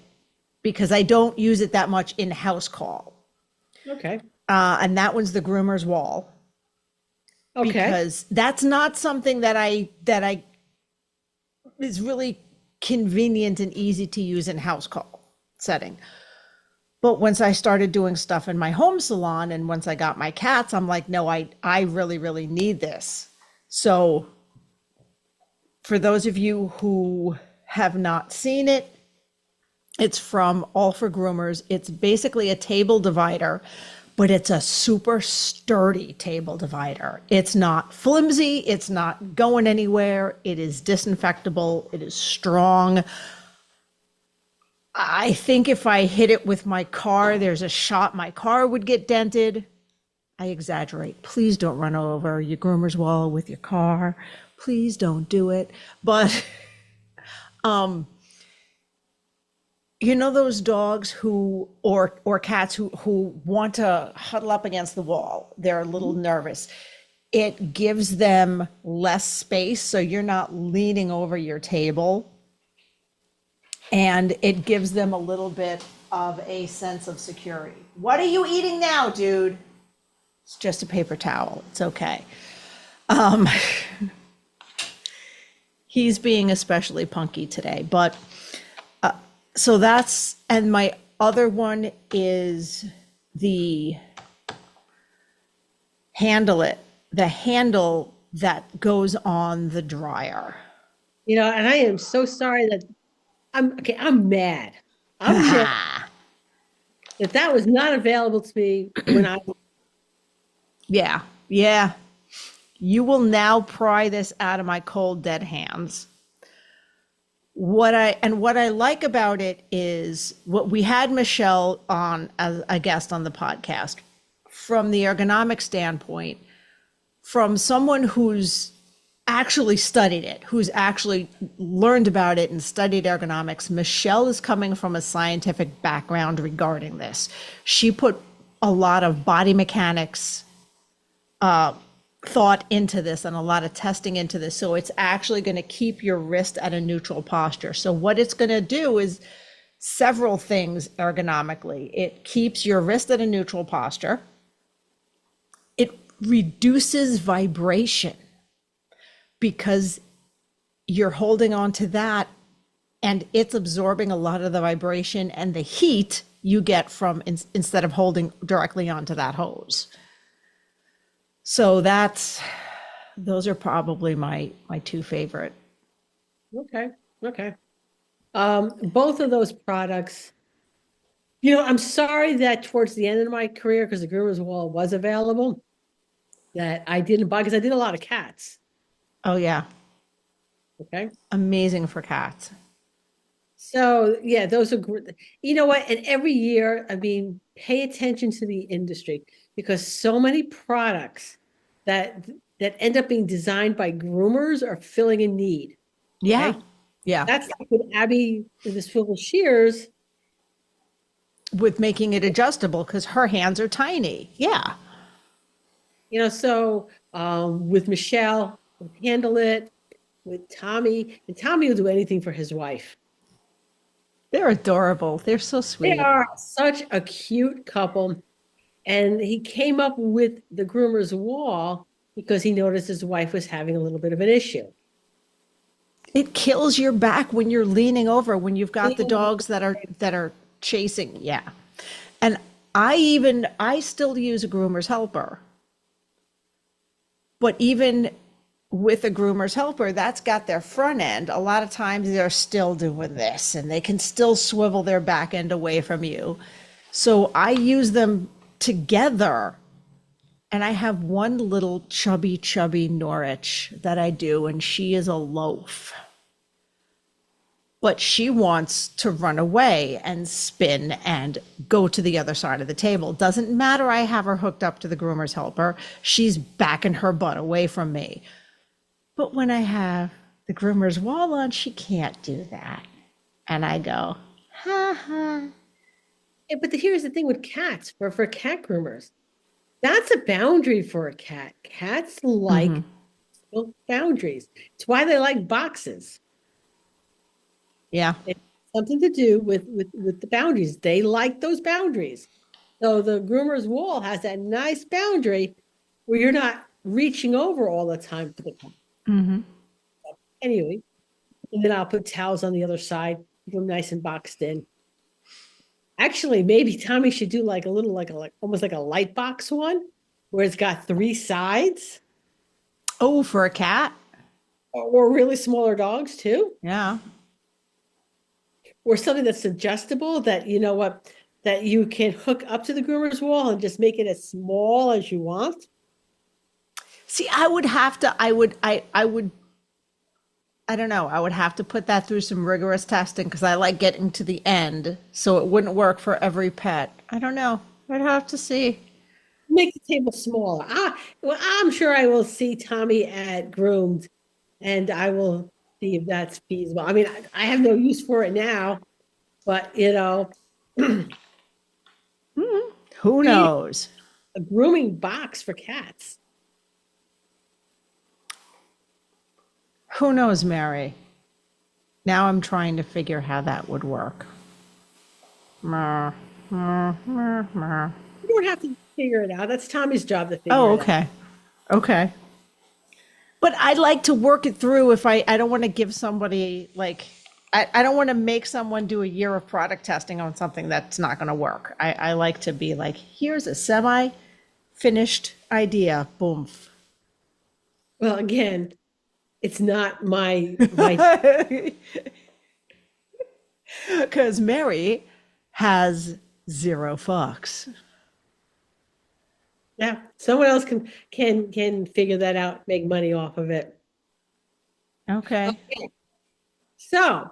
because I don't use it that much in house call. Okay. And that one's the groomer's wall. Okay. Because that's not something that I is really convenient and easy to use in house call setting. But once I started doing stuff in my home salon and once I got my cats, I'm like, no, I really, really need this. So for those of you who have not seen it, it's from All for Groomers. It's basically a table divider, but it's a super sturdy table divider. It's not flimsy. It's not going anywhere. It is disinfectable. It is strong. I think if I hit it with my car, there's a shot my car would get dented. I exaggerate. Please don't run over your groomer's wall with your car. Please don't do it. But, you know those dogs who, or cats who want to huddle up against the wall? They're a little nervous. It gives them less space, so you're not leaning over your table. And it gives them a little bit of a sense of security. What are you eating now, dude? It's just a paper towel. It's okay. He's being especially punky today, but so that's, and my other one is the handle that goes on the dryer. You know, and I am so sorry that I'm mad. I'm mad that was not available to me when I. Yeah. You will now pry this out of my cold, dead hands. What I like about it is what we had Michelle on as a guest on the podcast from the ergonomic standpoint, from someone who's actually studied it, who's actually learned about it and studied ergonomics. Michelle is coming from a scientific background regarding this. She put a lot of body mechanics thought into this and a lot of testing into this. So it's actually going to keep your wrist at a neutral posture. So what it's going to do is several things ergonomically. It keeps your wrist at a neutral posture. It reduces vibration because you're holding on to that and it's absorbing a lot of the vibration and the heat you get from instead of holding directly onto that hose. So those are probably my two favorite. Okay. Both of those products, I'm sorry that towards the end of my career, because the Groomer's Wall was available, that I didn't buy, because I did a lot of cats. Oh yeah. Okay. Amazing for cats. So yeah, those are great. You know what? And every year, pay attention to the industry, because so many products that end up being designed by groomers are filling a need. Yeah. Okay? Yeah. That's like with Abby, this swivel shears. With making it adjustable because her hands are tiny. Yeah. So with Michelle, with Handle It, with Tommy, and Tommy will do anything for his wife. They're adorable. They're so sweet. They are such a cute couple. And he came up with the Groomer's Wall because he noticed his wife was having a little bit of an issue. It kills your back when you're leaning over, when you've got the dogs that are chasing. Yeah. And I still use a groomer's helper. But even with a groomer's helper, that's got their front end. A lot of times they're still doing this and they can still swivel their back end away from you. So I use them together. And I have one little chubby Norwich that I do, and she is a loaf. But she wants to run away and spin and go to the other side of the table. Doesn't matter, I have her hooked up to the groomer's helper. She's backing her butt away from me. But when I have the groomer's wall on, she can't do that. And I go, ha ha. Yeah, but here's the thing with cats, for cat groomers. That's a boundary for a cat. Cats like boundaries. It's why they like boxes. Yeah. It's something to do with the boundaries. They like those boundaries. So the groomer's wall has that nice boundary where you're not reaching over all the time for the cat. Mm-hmm. Anyway, and then I'll put towels on the other side, keep them nice and boxed in. Actually, maybe Tommy should do like a little, like almost like a light box one, where it's got 3 sides. Oh, for a cat? Or really smaller dogs too. Yeah. Or something that's adjustable that, that you can hook up to the groomer's wall and just make it as small as you want. See, I don't know. I would have to put that through some rigorous testing because I like getting to the end. So it wouldn't work for every pet. I don't know. I'd have to see. Make the table smaller. Well, I'm sure I will see Tommy at Groomed and I will see if that's feasible. I have no use for it now, but Who knows? A grooming box for cats. Who knows, Mary? Now I'm trying to figure how that would work. You don't have to figure it out. That's Tommy's job to figure it out. Oh, okay. Okay. But I'd like to work it through if I don't want to give somebody I don't want to make someone do a year of product testing on something that's not going to work. I like to be like, here's a semi-finished idea. Boom. Well, again, it's not my because Mary has 0 fucks. Yeah, someone else can figure that out, make money off of it. Okay. So,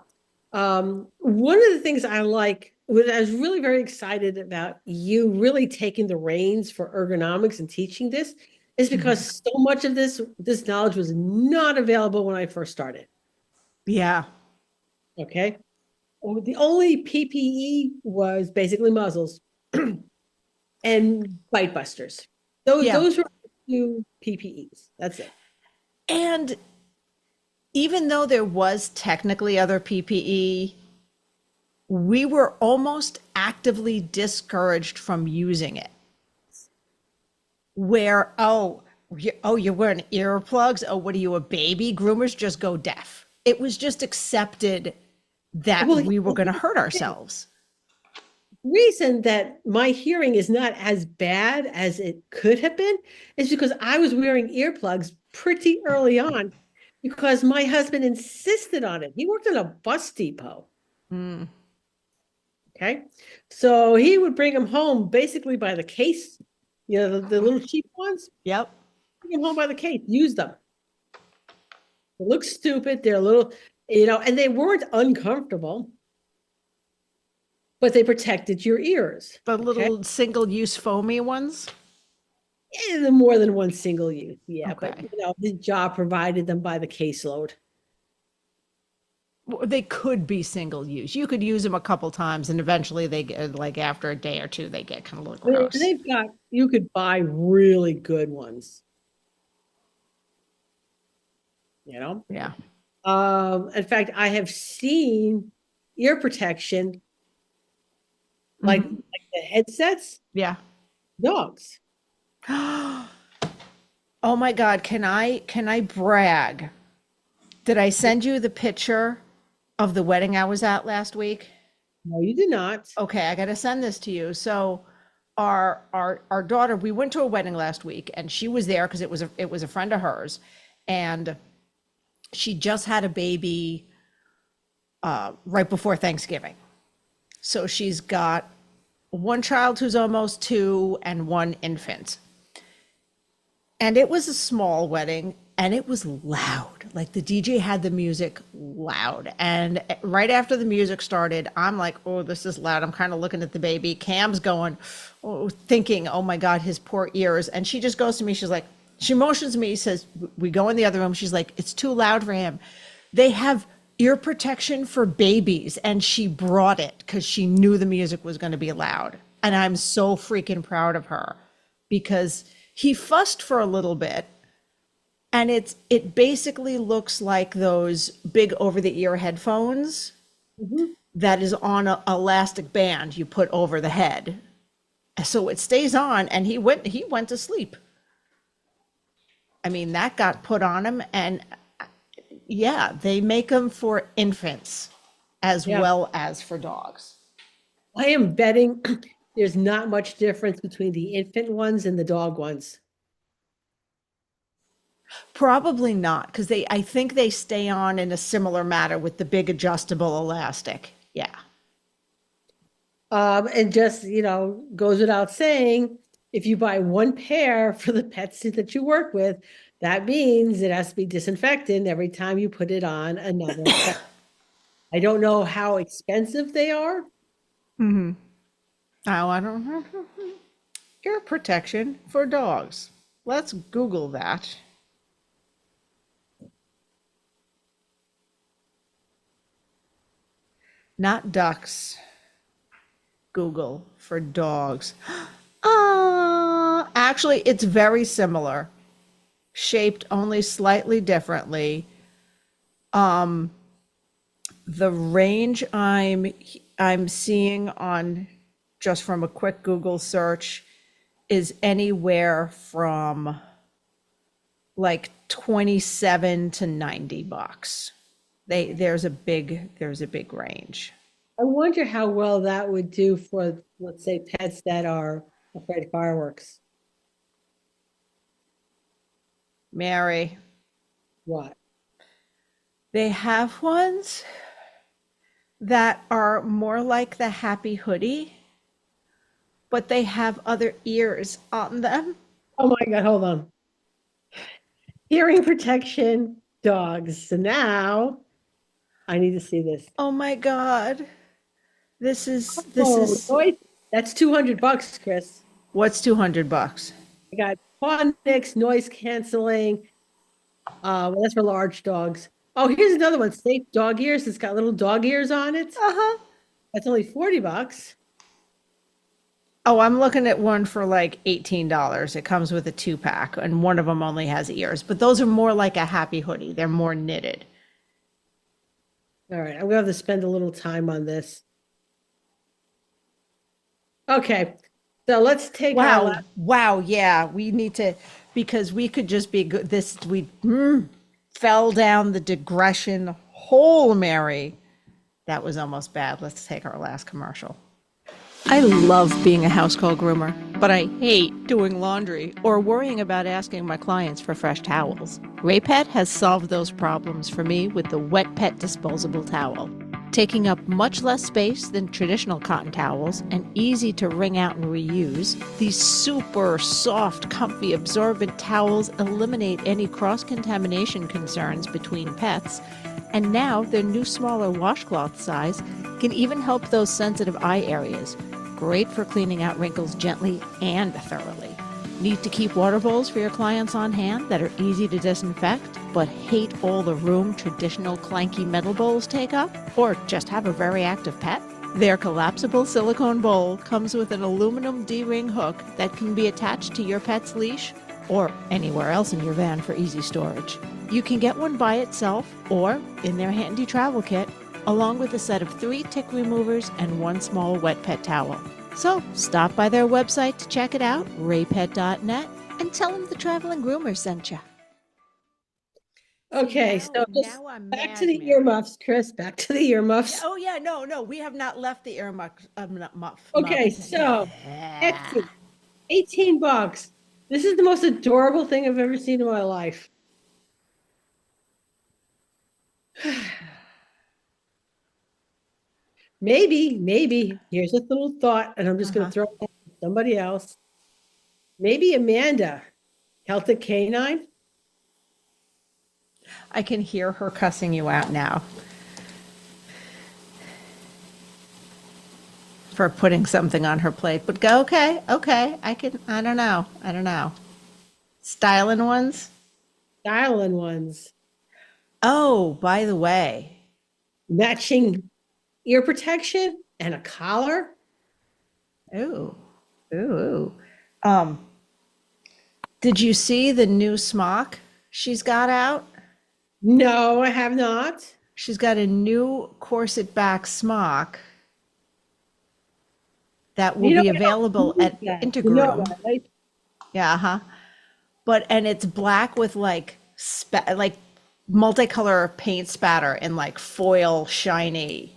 one of the things I was really very excited about you really taking the reins for ergonomics and teaching this, is because so much of this knowledge was not available when I first started. Yeah. Okay. Well, the only PPE was basically muzzles and bite busters. Those were the two PPEs. That's it. And even though there was technically other PPE, we were almost actively discouraged from using it. Where, you're wearing earplugs. Oh, what are you, a baby? Groomers just go deaf. It was just accepted that we were going to hurt ourselves. Reason that my hearing is not as bad as it could have been is because I was wearing earplugs pretty early on because my husband insisted on it. He worked in a bus depot. Okay. So he would bring them home basically by the case, the little cheap ones. Yep. Bring them home by the case, use them. They look stupid. They're a little, and they weren't uncomfortable, but they protected your ears. The little single-use foamy ones? Yeah, more than one single use. Yeah, Okay. but the job provided them by the caseload. Well, they could be single-use. You could use them a couple times, and eventually they get, like after a day or two, they get kind of look gross. You could buy really good ones. Yeah. In fact, I have seen ear protection, like the headsets. Yeah. Dogs. Oh my God, can I brag? Did I send you the picture of the wedding I was at last week? No, you did not. Okay, I got to send this to you. So our daughter, we went to a wedding last week and she was there because it was a friend of hers, and she just had a baby right before Thanksgiving. So she's got one child who's almost 2 and one infant. And it was a small wedding and it was loud. Like the DJ had the music loud. And right after the music started, I'm like, oh, this is loud. I'm kind of looking at the baby. Cam's going, thinking, oh my God, his poor ears. And she just goes to me. She's like, she motions me, says, we go in the other room. She's like, it's too loud for him. They have ear protection for babies. And she brought it because she knew the music was going to be loud. And I'm so freaking proud of her because he fussed for a little bit. And it basically looks like those big over the ear headphones that is on an elastic band you put over the head. So it stays on, and he went to sleep. I mean, that got put on him, and yeah, they make them for infants as well as for dogs. I am betting there's not much difference between the infant ones and the dog ones. Probably not, because I think they stay on in a similar manner with the big adjustable elastic. Yeah. And just, goes without saying, if you buy one pair for the pets that you work with, that means it has to be disinfected every time you put it on another pet. I don't know how expensive they are. Oh, I don't know. Ear protection for dogs. Let's Google that. Not ducks. Google for dogs. Actually, it's very similar, shaped only slightly differently. The range I'm seeing on just from a quick Google search is anywhere from like 27 to $90. There's a big range. I wonder how well that would do for, let's say, pets that are afraid of fireworks. Mary, What? they have ones that are more like the happy hoodie, but they have other ears on them. Oh my God, hold on. Hearing protection dogs. So now I need to see this. Oh my God. This is Boy, that's $200, Chris. what's $200? I got phonics, noise canceling. Well, that's for large dogs. Oh, here's another one. Safe dog ears. It's got little dog ears on it. Uh-huh. That's only $40. Oh, I'm looking at one for like $18. It comes with a 2-pack, and one of them only has ears. But those are more like a happy hoodie. They're more knitted. All right, I'm gonna have to spend a little time on this. Okay, so let's take Wow. Wow. Yeah. We need to, because we could just be good. We fell down the digression hole, Mary. That was almost bad. Let's take our last commercial. I love being a house call groomer, but I hate doing laundry or worrying about asking my clients for fresh towels. Raypet has solved those problems for me with the Wet Pet disposable towel. Taking up much less space than traditional cotton towels and easy to wring out and reuse, these super soft, comfy, absorbent towels eliminate any cross-contamination concerns between pets. And now their new smaller washcloth size can even help those sensitive eye areas. Great for cleaning out wrinkles gently and thoroughly. Need to keep water bowls for your clients on hand that are easy to disinfect, but hate all the room traditional clanky metal bowls take up? Or just have a very active pet? Their collapsible silicone bowl comes with an aluminum D-ring hook that can be attached to your pet's leash or anywhere else in your van for easy storage. You can get one by itself or in their handy travel kit, along with a set of 3 tick removers and 1 small wet pet towel. So stop by their website to check it out, raypet.net, and tell them the Traveling Groomers sent you. Okay, so just back to the earmuffs, Chris. Back to the earmuffs. Oh yeah, no, we have not left the earmuff. Okay, so Etsy, $18. This is the most adorable thing I've ever seen in my life. Maybe, here's a little thought, and I'm just going to throw it at somebody else. Maybe Amanda, Celtic Canine. I can hear her cussing you out now for putting something on her plate. But go, okay, I don't know. Styling ones? Styling ones. Oh, by the way. Matching ear protection and a collar. Ooh. Did you see the new smock she's got out? No, I have not. She's got a new corset back smock that will be available at Intergroom. Right? Yeah, and it's black with like multicolor paint spatter and like foil shiny.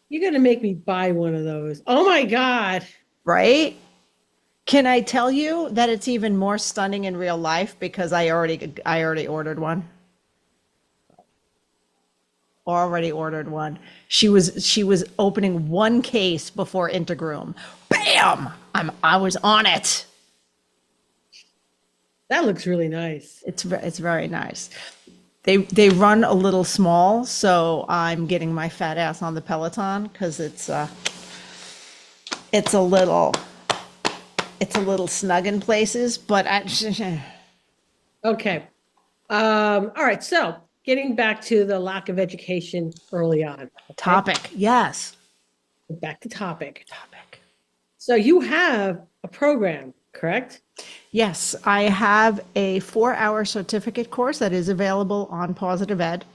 You're going to make me buy one of those. Oh my God. Right? Can I tell you that it's even more stunning in real life because I already ordered one. She was opening one case before Intergroom. Bam! I was on it. That looks really nice. It's very nice. They run a little small, so I'm getting my fat ass on the Peloton because it's a little snug in places, but okay. All right. So getting back to the lack of education early on. Okay? Topic. Yes. Back to topic. So you have a program, correct? Yes, I have a 4-hour certificate course that is available on Positive Ed.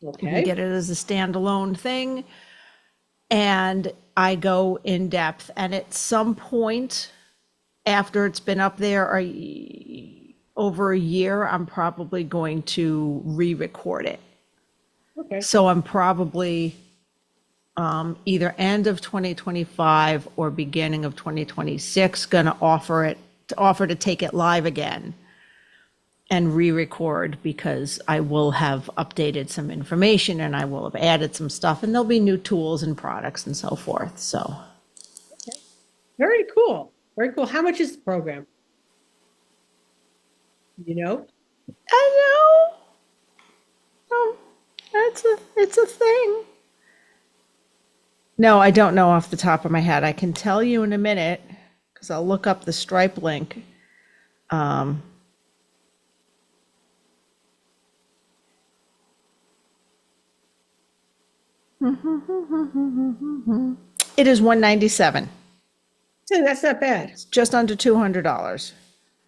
Okay. You can get it as a standalone thing, and I go in depth. And at some point after it's been up there over a year, I'm probably going to re-record it. Okay. So I'm probably either end of 2025 or beginning of 2026 going to offer to take it live again and re-record, because I will have updated some information and I will have added some stuff, and there'll be new tools and products and so forth. So okay. Very cool. How much is the program? You know? I know. Oh, it's a thing. No, I don't know off the top of my head. I can tell you in a minute because I'll look up the Stripe link. It is $197. So that's not bad. It's just under $200.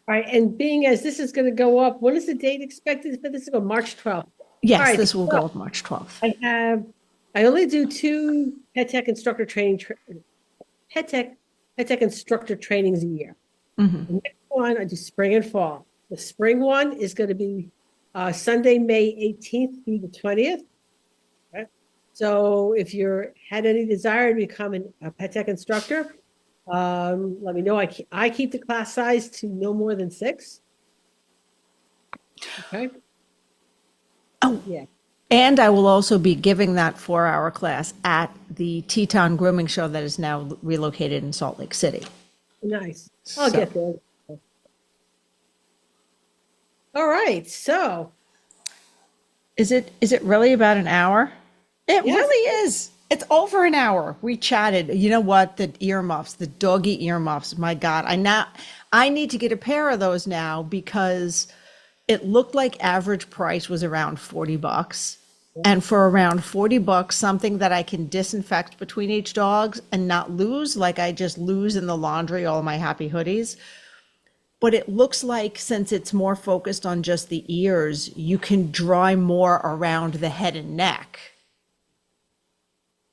All right, and being as this is going to go up, when is the date expected for this to go? March 12th. Yes, All right, this will so go up March 12th. I only do 2 pet tech instructor pet tech instructor trainings a year. Mm-hmm. The next one, I do spring and fall. The spring one is going to be Sunday, May 18th through the 20th. Okay. So if you had any desire to become a pet tech instructor, let me know. I keep the class size to no more than 6. Okay. Oh, yeah. And I will also be giving that 4-hour class at the Teton Grooming Show that is now relocated in Salt Lake City. Nice. I'll get there. All right. So is it really about an hour? It Yes. really is. It's over an hour. We chatted. You know what? The earmuffs, the doggy earmuffs. My God, I need to get a pair of those now because it looked like average price was around $40. And for around $40, something that I can disinfect between each dog and not lose, like I just lose in the laundry all my happy hoodies. But it looks like since it's more focused on just the ears, you can dry more around the head and neck.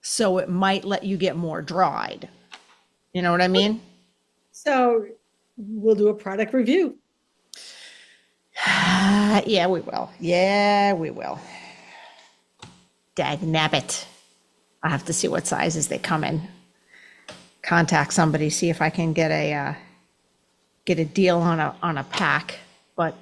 So it might let you get more dried. You know what I mean? So we'll do a product review. Yeah, we will. Yeah, we will. Dagnabbit. I have to see what sizes they come in. Contact somebody, see if I can get a deal on a pack. But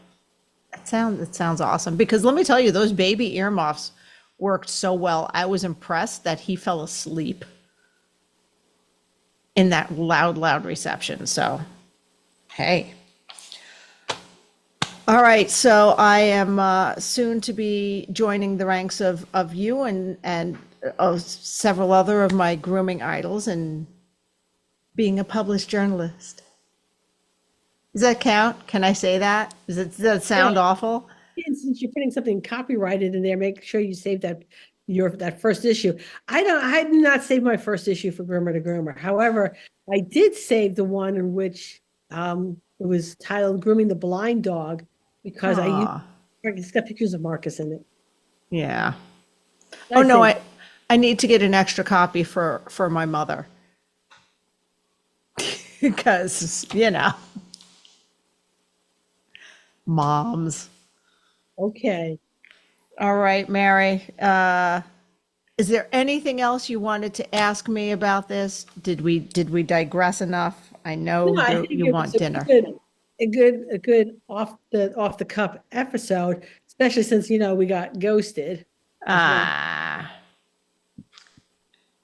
it sounds awesome because let me tell you, those baby earmuffs worked so well. I was impressed that he fell asleep in that loud reception. So, hey. All right, so I am soon to be joining the ranks of you and several other of my grooming idols and being a published journalist. Does that count? Can I say that? Does that sound awful? And since you're putting something copyrighted in there, make sure you save that first issue. I did not save my first issue for Groomer to Groomer. However, I did save the one in which it was titled "Grooming the Blind Dog" because it's got pictures of Marcus in it. Yeah. Oh no, I need to get an extra copy for my mother because moms. Okay. All right, Mary. Is there anything else you wanted to ask me about this? Did we digress enough? I know you want dinner. A good off the cuff episode, especially since we got ghosted.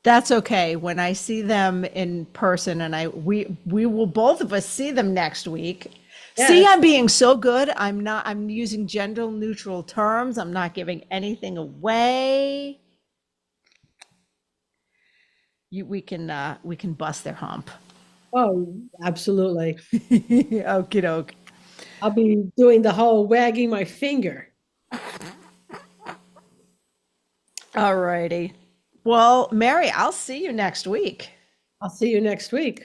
That's okay. When I see them in person, and we will both of us see them next week. Yes. See, I'm being so good. I'm using gender neutral terms. I'm not giving anything away. We can bust their hump. Oh, absolutely. Okie doke. I'll be doing the whole wagging my finger. All righty. Well, Mary, I'll see you next week. I'll see you next week.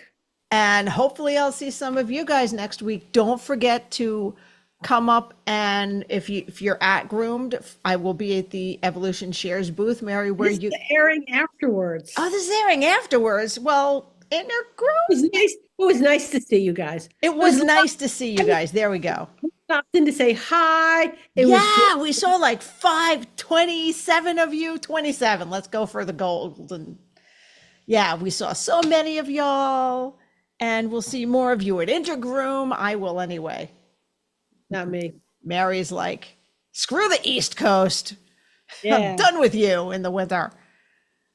And hopefully I'll see some of you guys next week. Don't forget to come up, and if you're at Groomed, I will be at the Evolution Shears booth. Mary, where this is airing afterwards. Oh, this is airing afterwards. Well, in their Groomed. It was nice to see you guys. It was nice to see you guys. There we go. Stopped in to say hi. We saw like 27 of you. 27. Let's go for the gold. And yeah, we saw so many of y'all. And we'll see more of you at Intergroom. I will anyway. Not me. Mary's like, screw the East Coast. Yeah. I'm done with you in the winter.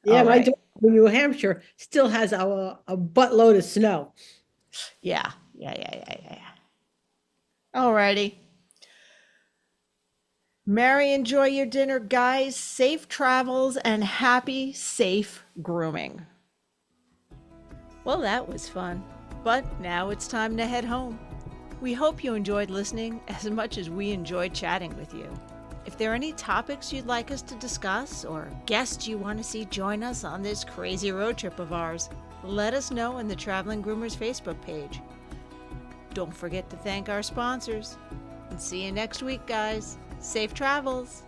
Yeah, my daughter in New Hampshire still has a buttload of snow. Yeah. All righty. Mary, enjoy your dinner, guys. Safe travels and happy, safe grooming. Well, that was fun. But now it's time to head home. We hope you enjoyed listening as much as we enjoyed chatting with you. If there are any topics you'd like us to discuss or guests you want to see join us on this crazy road trip of ours, let us know in the Traveling Groomers Facebook page. Don't forget to thank our sponsors. And see you next week, guys. Safe travels!